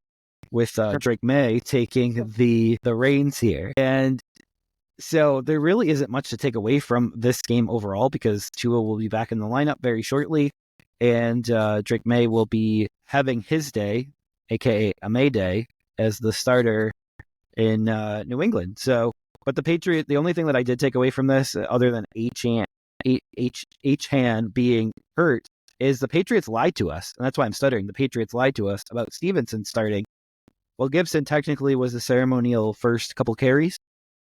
with Drake May taking the reins here. And so there really isn't much to take away from this game overall because Tua will be back in the lineup very shortly, and Drake May will be having his day, aka a May day, as the starter in New England. So, but the only thing that I did take away from this, other than H-Han being hurt, is the Patriots lied to us, and that's why I'm stuttering. The Patriots lied to us about Stevenson starting. Well, Gibson technically was the ceremonial first couple carries.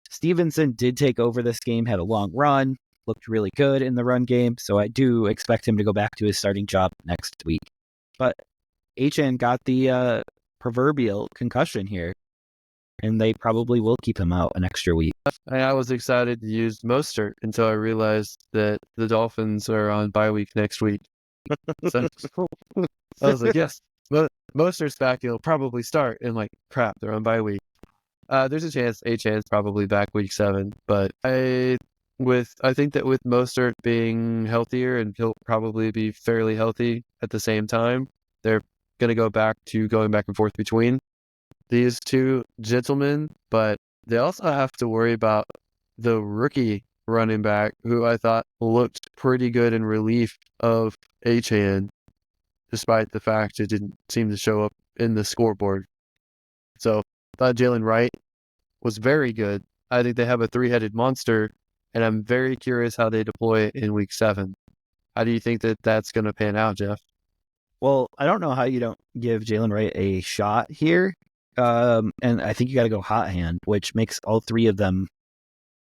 Stevenson did take over this game, had a long run, looked really good in the run game, so I do expect him to go back to his starting job next week. But HN got the proverbial concussion here, and they probably will keep him out an extra week. I was excited to use Mostert until I realized that the Dolphins are on bye week next week. So I was like, yes, Mostert's back. He'll probably start. And like, crap, they're on bye week. There's a chance H-Han's probably back week 7. But I think that with Mostert being healthier, and he'll probably be fairly healthy at the same time, they're going to go back to going back and forth between these two gentlemen. But they also have to worry about the rookie running back, who I thought looked pretty good in relief of H-Han, despite the fact it didn't seem to show up in the scoreboard. So I thought Jalen Wright was very good. I think they have a 3-headed monster, and I'm very curious how they deploy it in week 7. How do you think that that's going to pan out, Jeff? Well, I don't know how you don't give Jalen Wright a shot here. And I think you got to go hot hand, which makes all three of them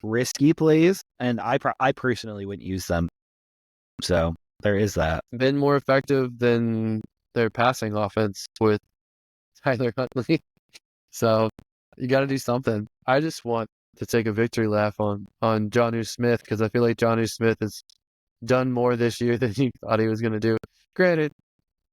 risky plays, and I personally wouldn't use them. So there is that. Been more effective than their passing offense with Tyler Huntley. So you got to do something. I just want to take a victory laugh on Jonnu Smith, because I feel like Jonnu Smith has done more this year than he thought he was going to do. Granted,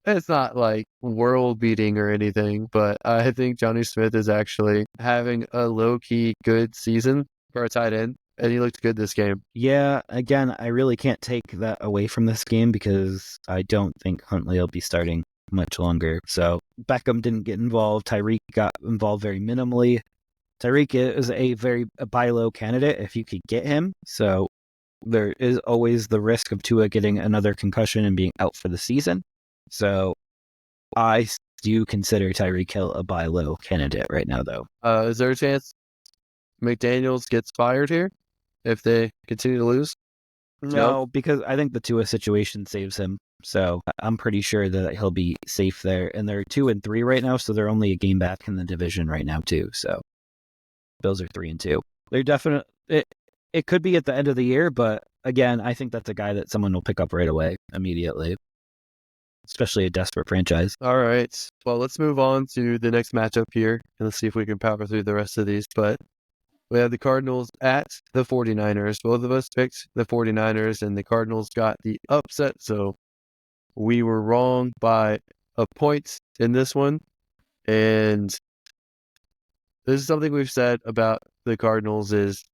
it's not like world beating or anything, but I think Jonnu Smith is actually having a low-key good season for a tight end, and he looked good this game. Yeah, again, I really can't take that away from this game because I don't think Huntley will be starting much longer. So Beckham didn't get involved. Tyreek got involved very minimally. Tyreek is a buy low candidate if you could get him. So there is always the risk of Tua getting another concussion and being out for the season. So I do consider Tyreek Hill a buy low candidate right now, though. Is there a chance McDaniels gets fired here if they continue to lose? No, because I think the Tua situation saves him. So I'm pretty sure that he'll be safe there. And they're 2-3 right now, so they're only a game back in the division right now too. So Bills are 3-2. They're definitely it could be at the end of the year, but again, I think that's a guy that someone will pick up right away, immediately, especially a desperate franchise. All right. Well, let's move on to the next matchup here, and let's see if we can power through the rest of these. But we have the Cardinals at the 49ers. Both of us picked the 49ers, and the Cardinals got the upset. So we were wrong by a point in this one. And this is something we've said about the Cardinals is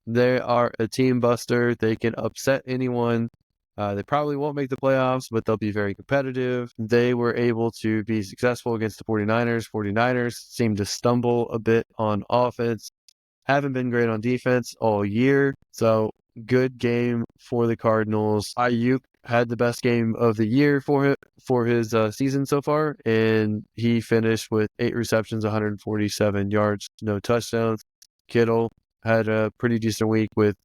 they are a team buster. They can upset anyone. They probably won't make the playoffs, but they'll be very competitive. They were able to be successful against the 49ers. 49ers seem to stumble a bit on offense. Haven't been great on defense all year. So good game for the Cardinals. Ayuk had the best game of the year for his season so far, and he finished with 8 receptions, 147 yards, no touchdowns. Kittle had a pretty decent week with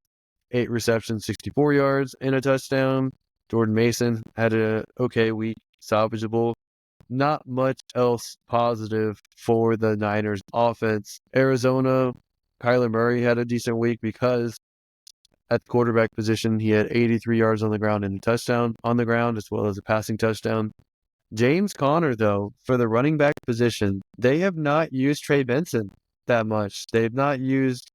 8 receptions, 64 yards, and a touchdown. Jordan Mason had a okay week, salvageable. Not much else positive for the Niners offense. Arizona, Kyler Murray had a decent week because at the quarterback position, he had 83 yards on the ground and a touchdown on the ground, as well as a passing touchdown. James Conner, though, for the running back position, they have not used Trey Benson that much. They've not used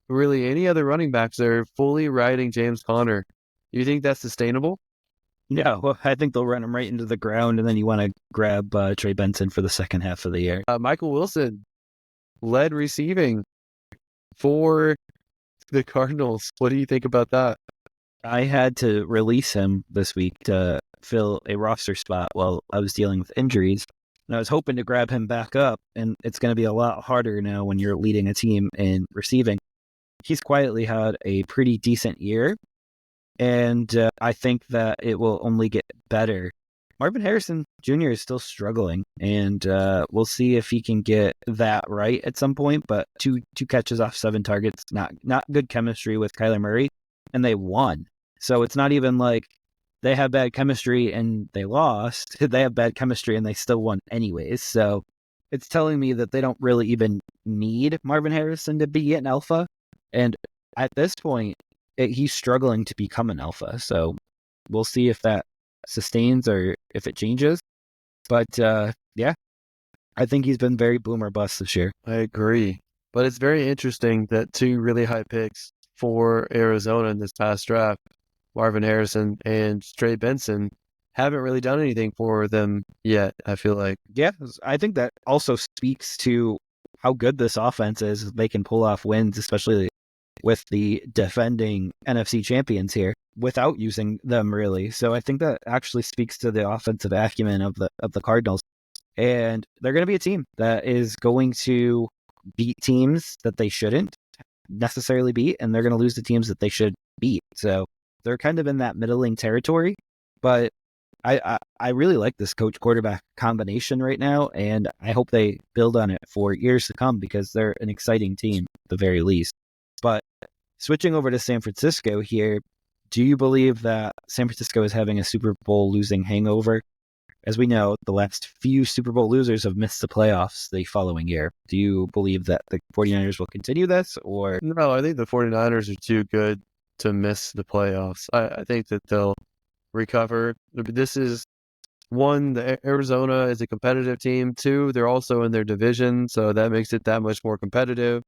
really any other running backs. They're fully riding James Conner. You think that's sustainable? Yeah, well, I think they'll run him right into the ground, and then you want to grab Trey Benson for the second half of the year. Michael Wilson led receiving for the Cardinals. What do you think about that? I had to release him this week to fill a roster spot while I was dealing with injuries. And I was hoping to grab him back up, and it's going to be a lot harder now when you're leading a team in receiving. He's quietly had a pretty decent year, and I think that it will only get better. Marvin Harrison Jr. is still struggling, and we'll see if he can get that right at some point. But two catches off 7 targets, not good chemistry with Kyler Murray, and they won. So it's not even like they have bad chemistry and they lost. They have bad chemistry and they still won anyways. So it's telling me that they don't really even need Marvin Harrison to be an alpha. And at this point, he's struggling to become an alpha. So we'll see if that sustains or if it changes. But yeah, I think he's been very boom or bust this year. I agree. But it's very interesting that 2 really high picks for Arizona in this past draft, Marvin Harrison and Trey Benson, haven't really done anything for them yet, I feel like. Yeah, I think that also speaks to how good this offense is. They can pull off wins, especially with the defending NFC champions here, without using them really. So I think that actually speaks to the offensive acumen of the Cardinals. And they're going to be a team that is going to beat teams that they shouldn't necessarily beat, and they're going to lose the teams that they should beat. So they're kind of in that middling territory. But I really like this coach quarterback combination right now, and I hope they build on it for years to come because they're an exciting team at the very least. But switching over to San Francisco here, do you believe that San Francisco is having a Super Bowl losing hangover? As we know, the last few Super Bowl losers have missed the playoffs the following year. Do you believe that the 49ers will continue this? Or No, I think the 49ers are too good to miss the playoffs. I think that they'll recover. This is one, Arizona is a competitive team. 2, they're also in their division, so that makes it that much more competitive.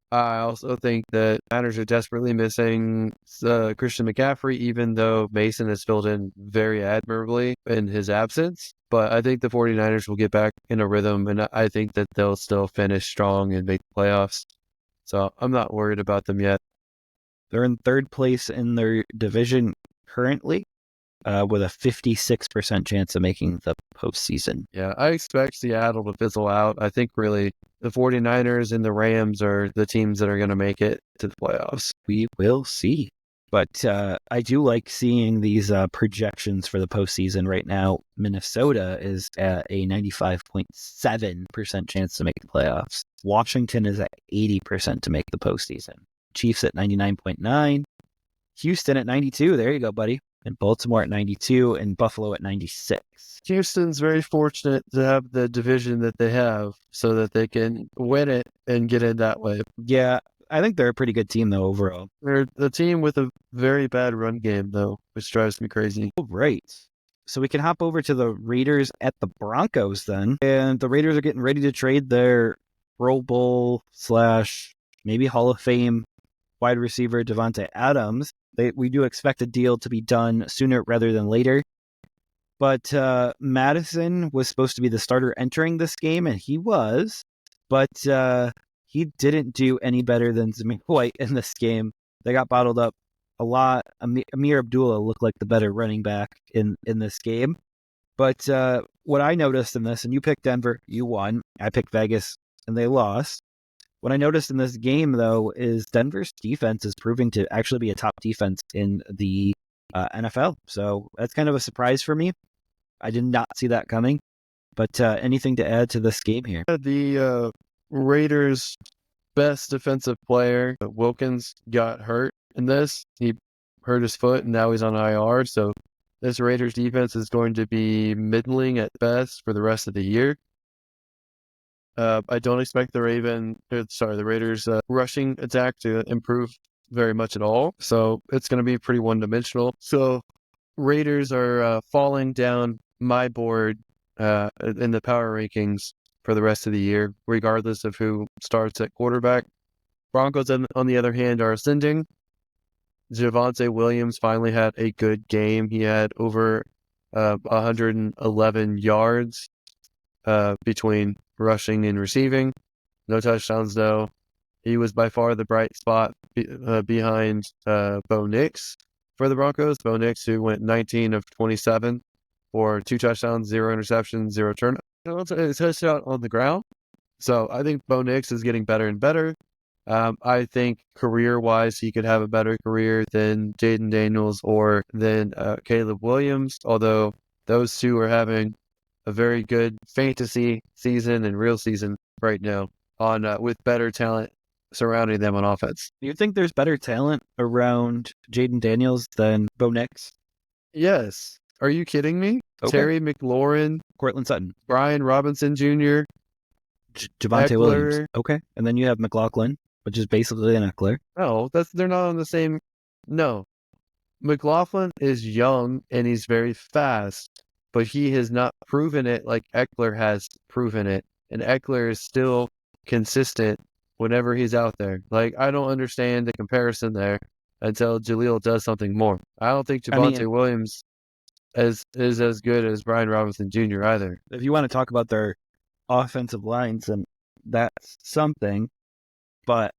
I also think that Niners are desperately missing Christian McCaffrey, even though Mason has filled in very admirably in his absence. But I think the 49ers will get back in a rhythm, and I think that they'll still finish strong and make the playoffs. So I'm not worried about them yet. they're in third place in their division currently, with a 56% chance of making the postseason. Yeah, I expect Seattle to fizzle out. I think really the 49ers and the Rams are the teams that are going to make it to the playoffs. We will see. But I do like seeing these projections for the postseason right now. Minnesota is at a 95.7% chance to make the playoffs. Washington is at 80% to make the postseason. Chiefs at 99.9. Houston at 92. There you go, buddy. And Baltimore at 92 and Buffalo at 96. Houston's very fortunate to have the division that they have so that they can win it and get in that way. Yeah, I think they're a pretty good team, though, overall. They're the team with a very bad run game, though, which drives me crazy. All right. So we can hop over to the Raiders at the Broncos then. And the Raiders are getting ready to trade their Pro Bowl / maybe Hall of Fame wide receiver Devontae Adams. We do expect a deal to be done sooner rather than later. But Madison was supposed to be the starter entering this game, and he was. But he didn't do any better than Zamir White in this game. They got bottled up a lot. Amir Abdullah looked like the better running back in this game. But what I noticed in this, and you picked Denver, you won. I picked Vegas, and they lost. What I noticed in this game, though, is Denver's defense is proving to actually be a top defense in the NFL. So that's kind of a surprise for me. I did not see that coming. But anything to add to this game here? The Raiders' best defensive player, Wilkins, got hurt in this. He hurt his foot, and now he's on IR. So this Raiders defense is going to be middling at best for the rest of the year. I don't expect the Raiders' rushing attack to improve very much at all. So it's going to be pretty one-dimensional. So Raiders are falling down my board in the power rankings for the rest of the year, regardless of who starts at quarterback. Broncos, on the other hand, are ascending. Javonte Williams finally had a good game. He had over 111 yards between rushing and receiving. No touchdowns, though. He was by far the bright spot behind Bo Nix for the Broncos. Bo Nix, who went 19 of 27 for 2 touchdowns, 0 interceptions, 0 turnovers. A touchdown on the ground. So I think Bo Nix is getting better and better. I think career-wise, he could have a better career than Jaden Daniels or than Caleb Williams, although those two are having a very good fantasy season and real season right now with better talent surrounding them on offense. Do you think there's better talent around Jaden Daniels than Bo Nix? Yes. Are you kidding me? Okay. Terry McLaurin, Cortland Sutton, Brian Robinson Jr., Javonte Williams. Okay. And then you have McLaughlin, which is basically an Eckler. No, they're not on the same. No. McLaughlin is young and he's very fast, but he has not proven it like Eckler has proven it. And Eckler is still consistent whenever he's out there. Like, I don't understand the comparison there until Jaleel does something more. I don't think Javonte Williams is as good as Brian Robinson Jr. either. If you want to talk about their offensive lines, and that's something, but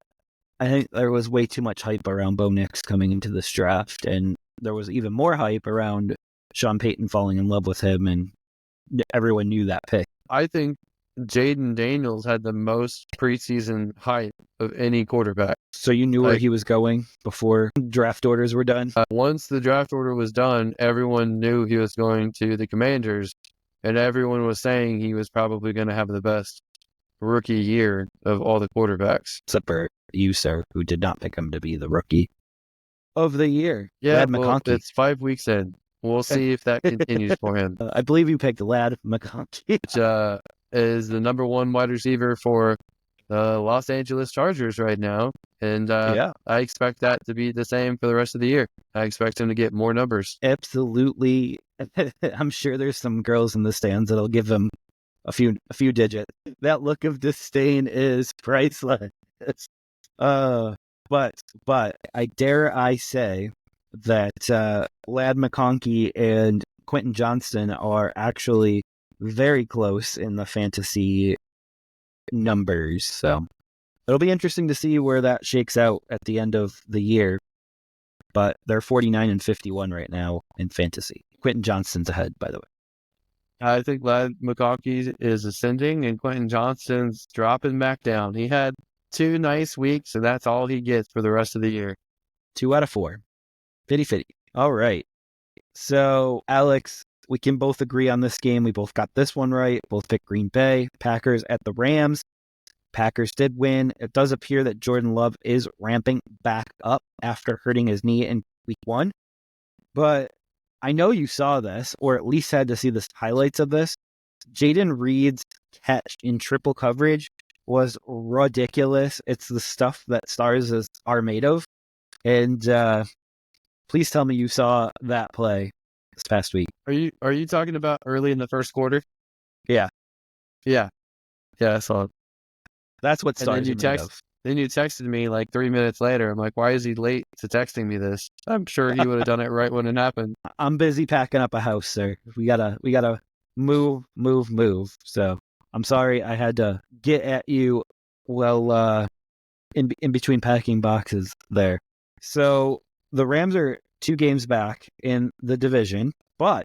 I think there was way too much hype around Bo Nix coming into this draft, and there was even more hype around Sean Payton falling in love with him, and everyone knew that pick. I think Jaden Daniels had the most preseason hype of any quarterback. So you knew where he was going before draft orders were done? Once the draft order was done, everyone knew he was going to the Commanders, and everyone was saying he was probably going to have the best rookie year of all the quarterbacks. Except for you, sir, who did not pick him to be the rookie of the year. Yeah, well, it's 5 weeks in. We'll see if that continues for him. I believe you picked Ladd McConkey. Which is the number 1 wide receiver for the Los Angeles Chargers right now. And I expect that to be the same for the rest of the year. I expect him to get more numbers. Absolutely. I'm sure there's some girls in the stands that'll give him a few digits. That look of disdain is priceless. But I dare I say that Ladd McConkey and Quentin Johnston are actually very close in the fantasy numbers. So it'll be interesting to see where that shakes out at the end of the year. But they're 49 and 51 right now in fantasy. Quentin Johnston's ahead, by the way. I think Ladd McConkey is ascending and Quentin Johnston's dropping back down. He had 2 nice weeks, and that's all he gets for the rest of the year. 2 out of 4. Fitty. All right. So, Alex, we can both agree on this game. We both got this one right. Both picked Green Bay. Packers at the Rams. Packers did win. It does appear that Jordan Love is ramping back up after hurting his knee in week 1. But I know you saw this, or at least had to see the highlights of this. Jaden Reed's catch in triple coverage was ridiculous. It's the stuff that stars are made of. And please tell me you saw that play this past week. Are you talking about early in the first quarter? Yeah. Yeah, I saw it. That's what And then stars are made of. then you texted me like 3 minutes later. I'm like, why is he late to texting me this? I'm sure he would have done it right when it happened. I'm busy packing up a house, sir. We gotta move. So I'm sorry I had to get at you in between packing boxes there. So the Rams are 2 games back in the division, but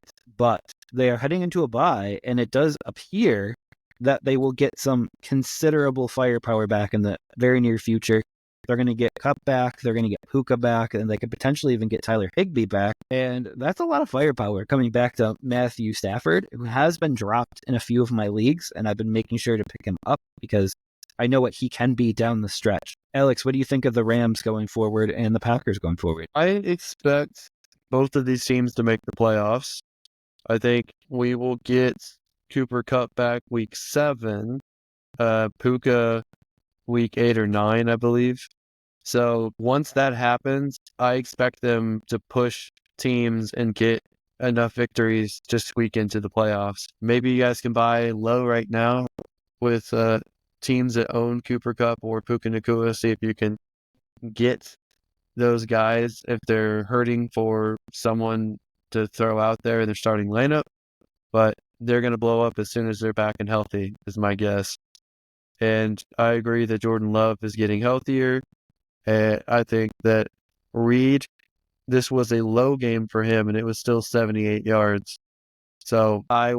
they are heading into a bye, and it does appear that they will get some considerable firepower back in the very near future. They're going to get Cup back, they're going to get Puka back, and they could potentially even get Tyler Higbee back. And that's a lot of firepower coming back to Matthew Stafford, who has been dropped in a few of my leagues, and I've been making sure to pick him up because I know what he can be down the stretch. Alex, what do you think of the Rams going forward and the Packers going forward? I expect both of these teams to make the playoffs. I think we will get Cooper Cup back week 7, Puka week 8 or 9, I believe. So once that happens, I expect them to push teams and get enough victories to squeak into the playoffs. Maybe you guys can buy low right now with teams that own Cooper Cup or Puka Nacua, see if you can get those guys if they're hurting for someone to throw out there in their starting lineup. But they're going to blow up as soon as they're back and healthy, is my guess. And I agree that Jordan Love is getting healthier. And I think that Reed, this was a low game for him, and it was still 78 yards. So I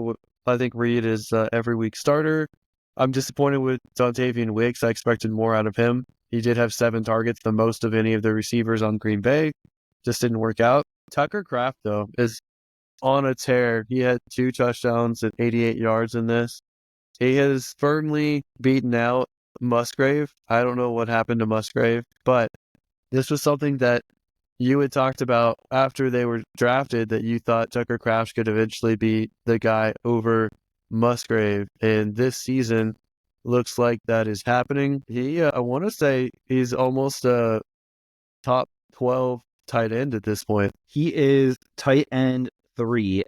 think Reed is every week starter. I'm disappointed with Dontavian Wicks. I expected more out of him. He did have 7 targets, the most of any of the receivers on Green Bay. Just didn't work out. Tucker Kraft, though, is on a tear. He had 2 touchdowns and 88 yards in this. He has firmly beaten out Musgrave. I don't know what happened to Musgrave, but this was something that you had talked about after they were drafted, that you thought Tucker Kraft could eventually be the guy over Musgrave. And this season looks like that is happening. I want to say he's almost a top 12 tight end at this point. He is tight end 3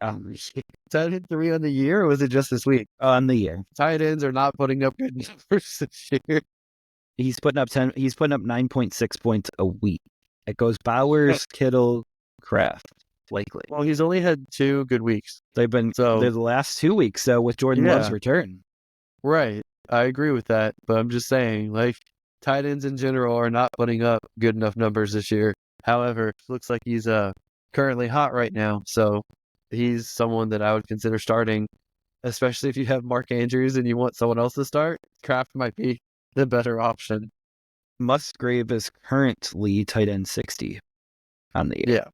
Tight end 3 on the year, or was it just this week? on the year. Tight ends are not putting up good numbers this year. He's putting up 9.6 points a week. It goes Bowers, Kittle, Kraft, likely. Well, he's only had 2 good weeks. They're the last 2 weeks, so with Jordan Love's return. Right. I agree with that, but I'm just saying, like, tight ends in general are not putting up good enough numbers this year. However, it looks like he's currently hot right now, so he's someone that I would consider starting, especially if you have Mark Andrews and you want someone else to start. Kraft might be the better option. Musgrave is currently tight end 60 on the year. Yeah.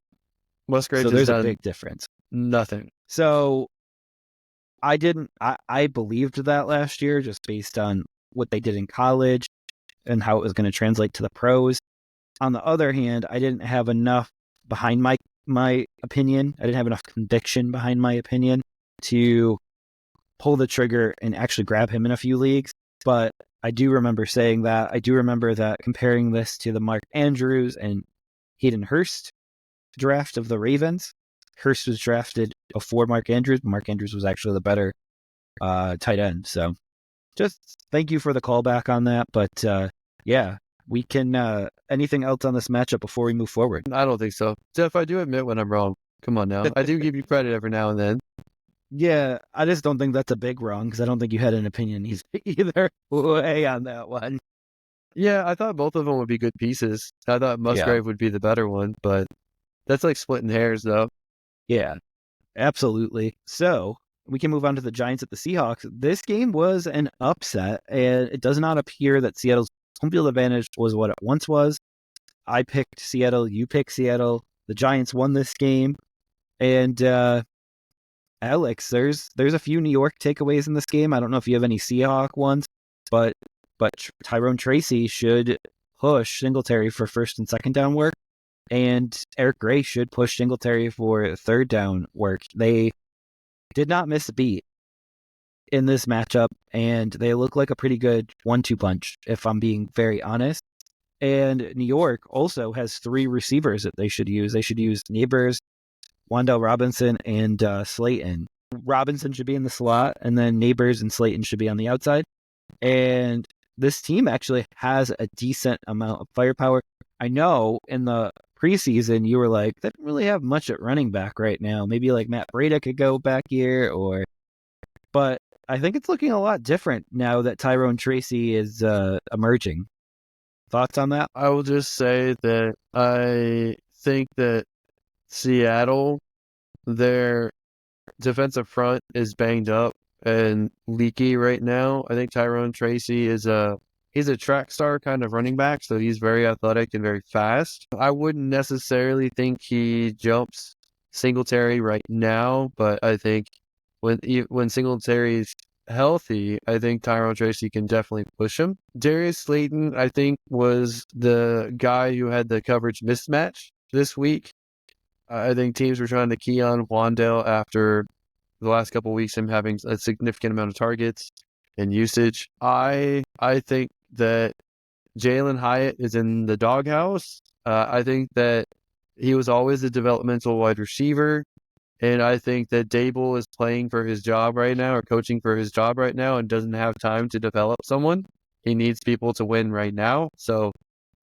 Musgrave, so there's a big difference. Nothing. So I believed that last year just based on what they did in college and how it was going to translate to the pros. On the other hand, I didn't have enough behind my opinion. I didn't have enough conviction behind my opinion to pull the trigger and actually grab him in a few leagues. But I do remember saying that. I do remember that comparing this to the Mark Andrews and Hayden Hurst draft of the Ravens. Hurst was drafted before Mark Andrews. Mark Andrews was actually the better tight end. So just thank you for the callback on that. But yeah, we can. Anything else on this matchup before we move forward? I don't think so. Jeff, I do admit when I'm wrong. Come on now. I do give you credit every now and then. Yeah, I just don't think that's a big wrong because I don't think you had an opinion either way on that one. Yeah, I thought both of them would be good pieces. I thought Musgrave would be the better one, but that's like splitting hairs, though. Yeah, absolutely. So we can move on to the Giants at the Seahawks. This game was an upset, and it does not appear that Seattle's home field advantage was what it once was. I picked Seattle. You picked Seattle. The Giants won this game. And Alex, there's a few New York takeaways in this game. I don't know if you have any Seahawk ones, but Tyrone Tracy should push Singletary for first and second down work, and Eric Gray should push Singletary for third down work. They did not miss a beat in this matchup, and they look like a pretty good 1-2 punch, if I'm being very honest. And New York also has 3 receivers that they should use. They should use Neighbors, Wandell Robinson, and Slayton. Robinson should be in the slot, and then Neighbors and Slayton should be on the outside. And this team actually has a decent amount of firepower. I know in the preseason you were like, they don't really have much at running back right now. Maybe like Matt Breida could go back here, but I think it's looking a lot different now that Tyrone Tracy is emerging. Thoughts on that? I will just say that I think that Seattle, their defensive front is banged up and leaky right now. I think Tyrone Tracy is he's a track star kind of running back, so he's very athletic and very fast. I wouldn't necessarily think he jumps Singletary right now, but I think when Singletary's healthy, I think Tyrone Tracy can definitely push him. Darius Slayton, I think, was the guy who had the coverage mismatch this week. I think teams were trying to key on Wandale after the last couple of weeks, him having a significant amount of targets and usage. I think that Jalen Hyatt is in the doghouse. I think that he was always a developmental wide receiver. And I think that Dable is playing for his job right now or coaching for his job right now and doesn't have time to develop someone. He needs people to win right now. So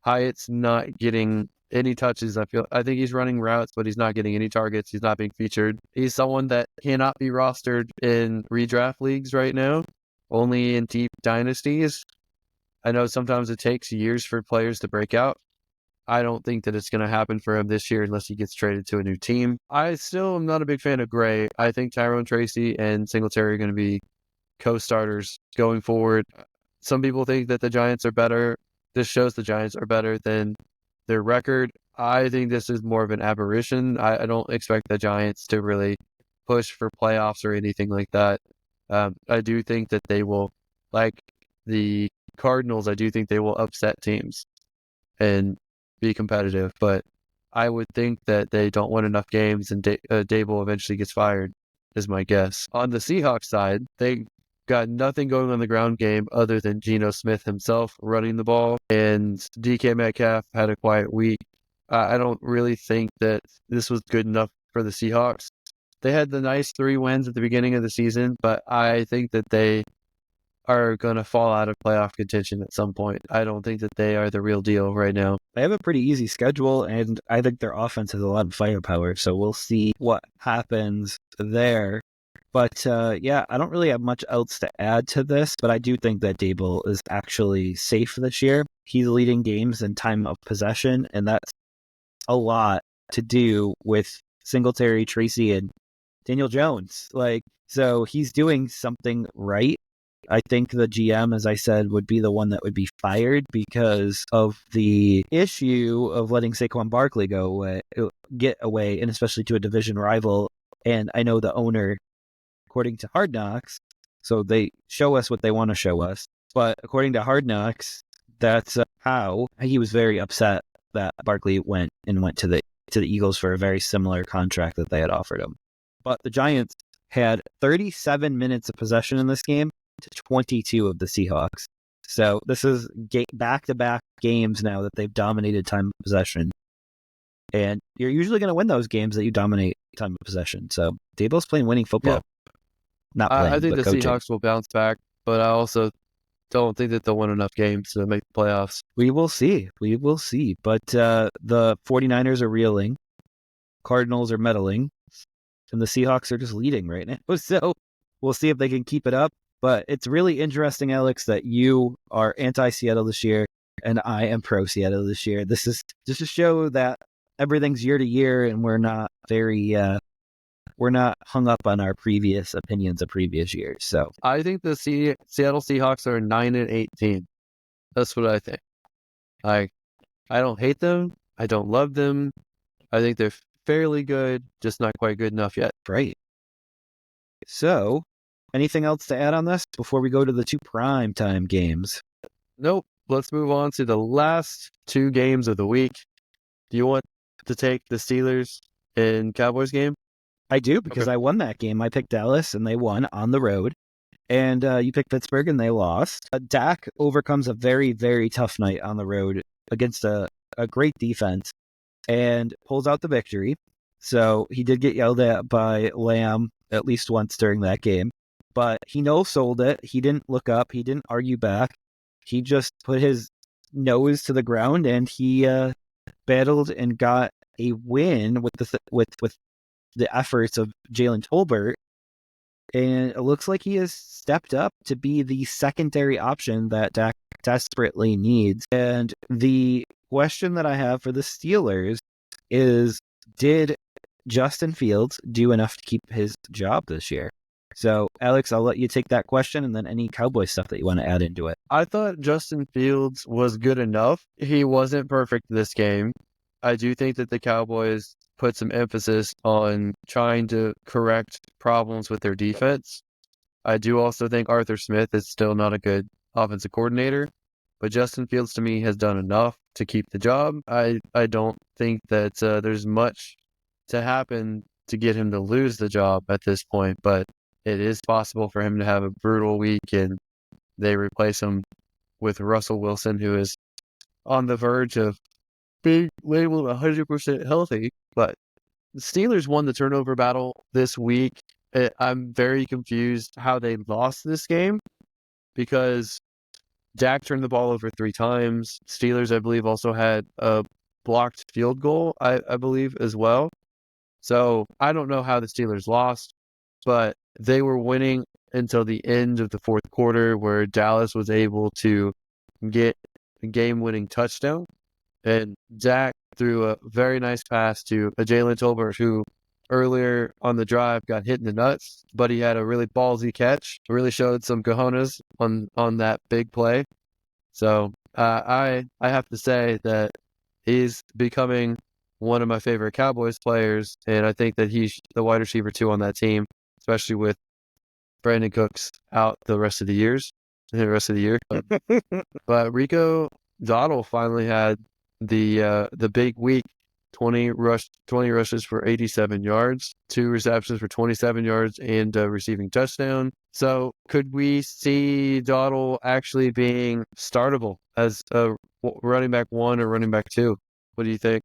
Hyatt's not getting any touches. I think he's running routes, but he's not getting any targets. He's not being featured. He's someone that cannot be rostered in redraft leagues right now, only in deep dynasties. I know sometimes it takes years for players to break out. I don't think that it's going to happen for him this year unless he gets traded to a new team. I still am not a big fan of Gray. I think Tyrone Tracy and Singletary are going to be co-starters going forward. Some people think that the Giants are better. This shows the Giants are better than their record. I think this is more of an aberration. I don't expect the Giants to really push for playoffs or anything like that. I do think that they will, like the Cardinals, I do think they will upset teams and be competitive, but I would think that they don't win enough games and Dable eventually gets fired, is my guess. On the Seahawks side, they got nothing going on the ground game other than Geno Smith himself running the ball, and DK Metcalf had a quiet week. I don't really think that this was good enough for the Seahawks. They had the nice 3 wins at the beginning of the season, but I think that they are going to fall out of playoff contention at some point. I don't think that they are the real deal right now. They have a pretty easy schedule, and I think their offense has a lot of firepower, so we'll see what happens there. But yeah, I don't really have much else to add to this, but I do think that Dable is actually safe this year. He's leading games in time of possession, and that's a lot to do with Singletary, Tracy, and Daniel Jones. So he's doing something right. I think the GM, as I said, would be the one that would be fired because of the issue of letting Saquon Barkley get away, and especially to a division rival. And I know the owner, according to Hard Knocks, so they show us what they want to show us. But according to Hard Knocks, that's how he was very upset that Barkley went to the Eagles for a very similar contract that they had offered him. But the Giants had 37 minutes of possession in this game to 22 of the Seahawks. So this is back-to-back games now that they've dominated time of possession. And you're usually going to win those games that you dominate time of possession. So Dable's playing winning football. Yeah. Not playing, I think the coaching. Seahawks will bounce back, but I also don't think that they'll win enough games to make the playoffs. We will see. But the 49ers are reeling. Cardinals are meddling. And the Seahawks are just leading right now. So we'll see if they can keep it up. But it's really interesting, Alex, that you are anti-Seattle this year and I am pro-Seattle this year. This is just to show that everything's year to year and we're not hung up on our previous opinions of previous years. So I think the Seattle Seahawks are a 9-8 team. That's what I think. I don't hate them. I don't love them. I think they're fairly good, just not quite good enough yet. Right. So, anything else to add on this before we go to the 2 primetime games? Nope. Let's move on to the last 2 games of the week. Do you want to take the Steelers and Cowboys game? I do, because Okay. I won that game. I picked Dallas, and they won on the road. And you picked Pittsburgh, and they lost. Dak overcomes a very, very tough night on the road against a great defense and pulls out the victory. So he did get yelled at by Lamb at least once during that game. But he no-sold it. He didn't look up. He didn't argue back. He just put his nose to the ground, and he battled and got a win with the efforts of Jalen Tolbert. And it looks like he has stepped up to be the secondary option that Dak desperately needs. And the question that I have for the Steelers is, did Justin Fields do enough to keep his job this year? So, Alex, I'll let you take that question, and then any Cowboy stuff that you want to add into it. I thought Justin Fields was good enough. He wasn't perfect this game. I do think that the Cowboys put some emphasis on trying to correct problems with their defense. I do also think Arthur Smith is still not a good offensive coordinator, but Justin Fields to me has done enough to keep the job. I don't think that there's much to happen to get him to lose the job at this point, but it is possible for him to have a brutal week and they replace him with Russell Wilson, who is on the verge of being labeled 100% healthy. But the Steelers won the turnover battle this week. I'm very confused how they lost this game because Dak turned the ball over 3 times. Steelers, I believe, also had a blocked field goal, I believe, as well. So I don't know how the Steelers lost, but they were winning until the end of the fourth quarter where Dallas was able to get a game-winning touchdown. And Dak threw a very nice pass to a Jalen Tolbert who earlier on the drive got hit in the nuts, but he had a really ballsy catch. Really showed some cojones on that big play. So I have to say that he's becoming one of my favorite Cowboys players, and I think that he's the wide receiver 2 on that team, especially with Brandon Cooks out the rest of the year. But Rico Dottle finally had the big week. 20 rushes for 87 yards, 2 receptions for 27 yards, and a receiving touchdown. So could we see Dottle actually being startable as a running back 1 or running back 2? What do you think?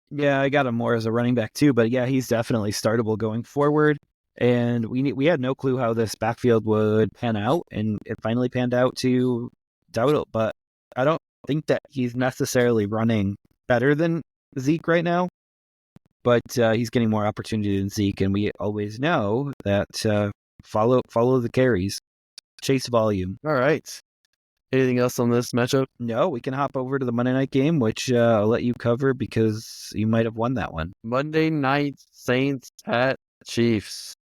Yeah, I got him more as a running back too, but yeah, he's definitely startable going forward. And we had no clue how this backfield would pan out, and it finally panned out to Dowdle. But I don't think that he's necessarily running better than Zeke right now, but he's getting more opportunity than Zeke, and we always know that follow the carries, chase volume. All right. Anything else on this matchup? No, we can hop over to the Monday night game, which I'll let you cover because you might have won that one. Monday night Saints at Chiefs.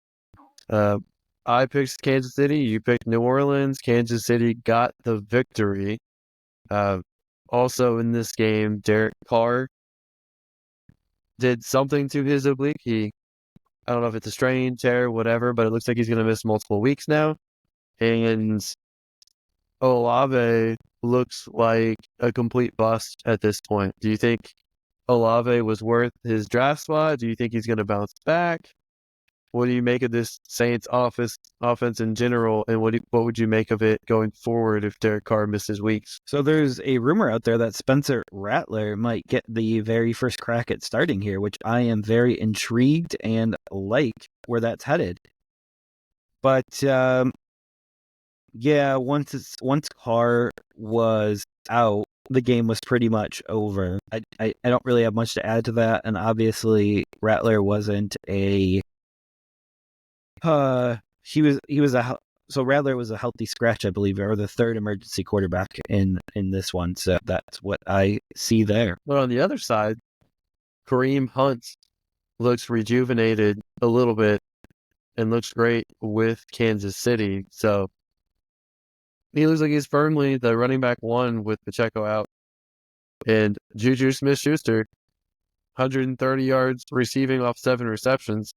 I picked Kansas City. You picked New Orleans. Kansas City got the victory. Also in this game, Derek Carr did something to his oblique. I don't know if it's a strain, tear, whatever, but it looks like he's going to miss multiple weeks now. And Olave looks like a complete bust at this point. Do you think Olave was worth his draft spot? Do you think he's going to bounce back? What do you make of this Saints offense in general, and what would you make of it going forward if Derek Carr misses weeks? So there's a rumor out there that Spencer Rattler might get the very first crack at starting here, which I am very intrigued and like where that's headed. But yeah, once Carr was out, the game was pretty much over. I don't really have much to add to that, and obviously Rattler wasn't a so Rattler was a healthy scratch, I believe, or the 3rd emergency quarterback in this one. So that's what I see there. But on the other side, Kareem Hunt looks rejuvenated a little bit and looks great with Kansas City. So he looks like he's firmly the running back 1 with Pacheco out. And Juju Smith-Schuster 130 yards receiving off 7 receptions.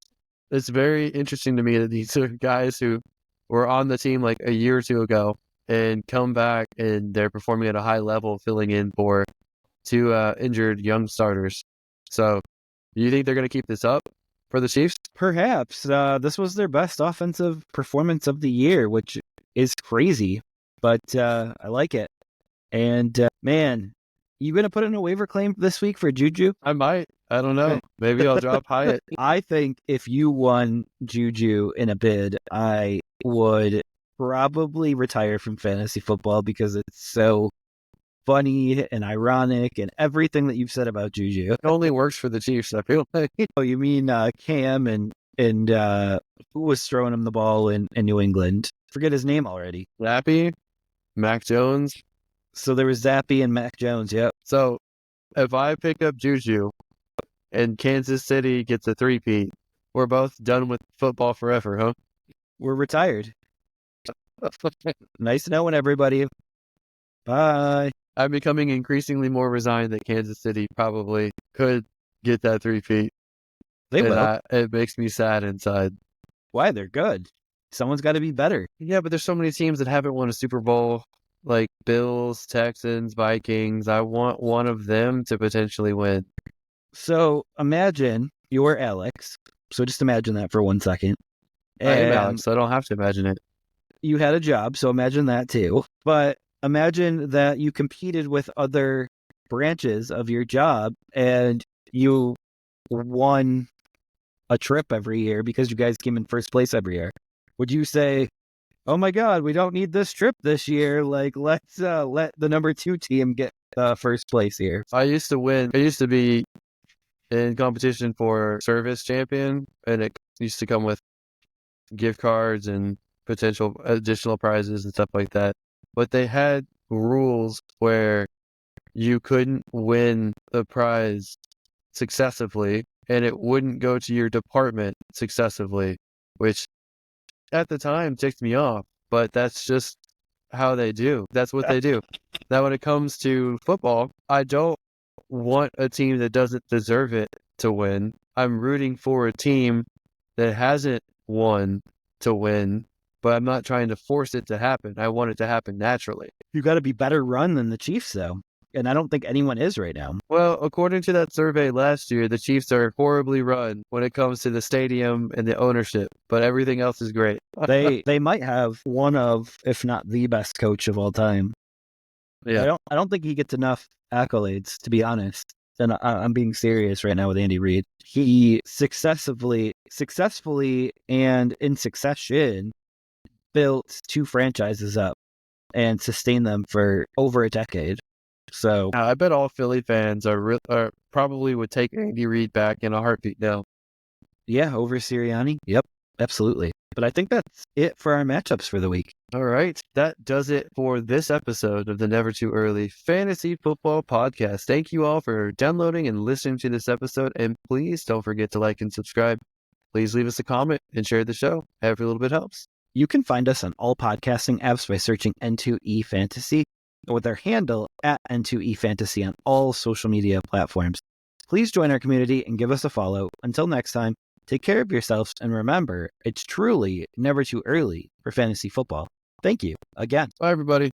It's very interesting to me that these are guys who were on the team like a year or two ago and come back and they're performing at a high level, filling in for 2 injured young starters. So, do you think they're going to keep this up for the Chiefs? Perhaps. This was their best offensive performance of the year, which is crazy, but I like it. And man, you going to put in a waiver claim this week for Juju? I might. I don't know. Maybe I'll drop Hyatt. I think if you won Juju in a bid, I would probably retire from fantasy football because it's so funny and ironic and everything that you've said about Juju. It only works for the Chiefs, I feel like. Oh, you mean Cam and who was throwing him the ball in New England? Forget his name already. Zappy, Mac Jones. So there was Zappy and Mac Jones, yep. So if I pick up Juju and Kansas City gets a 3-peat, we're both done with football forever, huh? We're retired. Nice knowing everybody. Bye. I'm becoming increasingly more resigned that Kansas City probably could get that 3-peat. They will. It makes me sad inside. Why? They're good. Someone's got to be better. Yeah, but there's so many teams that haven't won a Super Bowl, like Bills, Texans, Vikings. I want one of them to potentially win. So imagine you're Alex. So just imagine that for 1 second. I am Alex, so I don't have to imagine it. You had a job, so imagine that too. But imagine that you competed with other branches of your job and you won a trip every year because you guys came in first place every year. Would you say, oh my God, we don't need this trip this year. Like, let's let the number 2 team get first place here. I used to win. I used to be in competition for service champion, and it used to come with gift cards and potential additional prizes and stuff like that. But they had rules where you couldn't win the prize successively, and it wouldn't go to your department successively, which at the time ticked me off, but that's just how they do. That's what they do. Now, when it comes to football, I don't want a team that doesn't deserve it to win. I'm rooting for a team that hasn't won to win, but I'm not trying to force it to happen. I want it to happen naturally. You got to be better run than the Chiefs, though. And I don't think anyone is right now. Well, according to that survey last year, the Chiefs are horribly run when it comes to the stadium and the ownership, but everything else is great. They might have one of, if not the best coach of all time. Yeah. I don't think he gets enough accolades, to be honest. And I'm being serious right now with Andy Reid. He successfully and in succession built 2 franchises up and sustained them for over a decade. So I bet all Philly fans are probably would take Andy Reid back in a heartbeat now. Yeah, over Sirianni. Yep, absolutely. But I think that's it for our matchups for the week. All right. That does it for this episode of the Never Too Early Fantasy Football Podcast. Thank you all for downloading and listening to this episode. And please don't forget to like and subscribe. Please leave us a comment and share the show. Every little bit helps. You can find us on all podcasting apps by searching N2E Fantasy with our handle at N2E Fantasy on all social media platforms. Please join our community and give us a follow. Until next time, take care of yourselves and remember, it's truly never too early for fantasy football. Thank you again. Bye, everybody.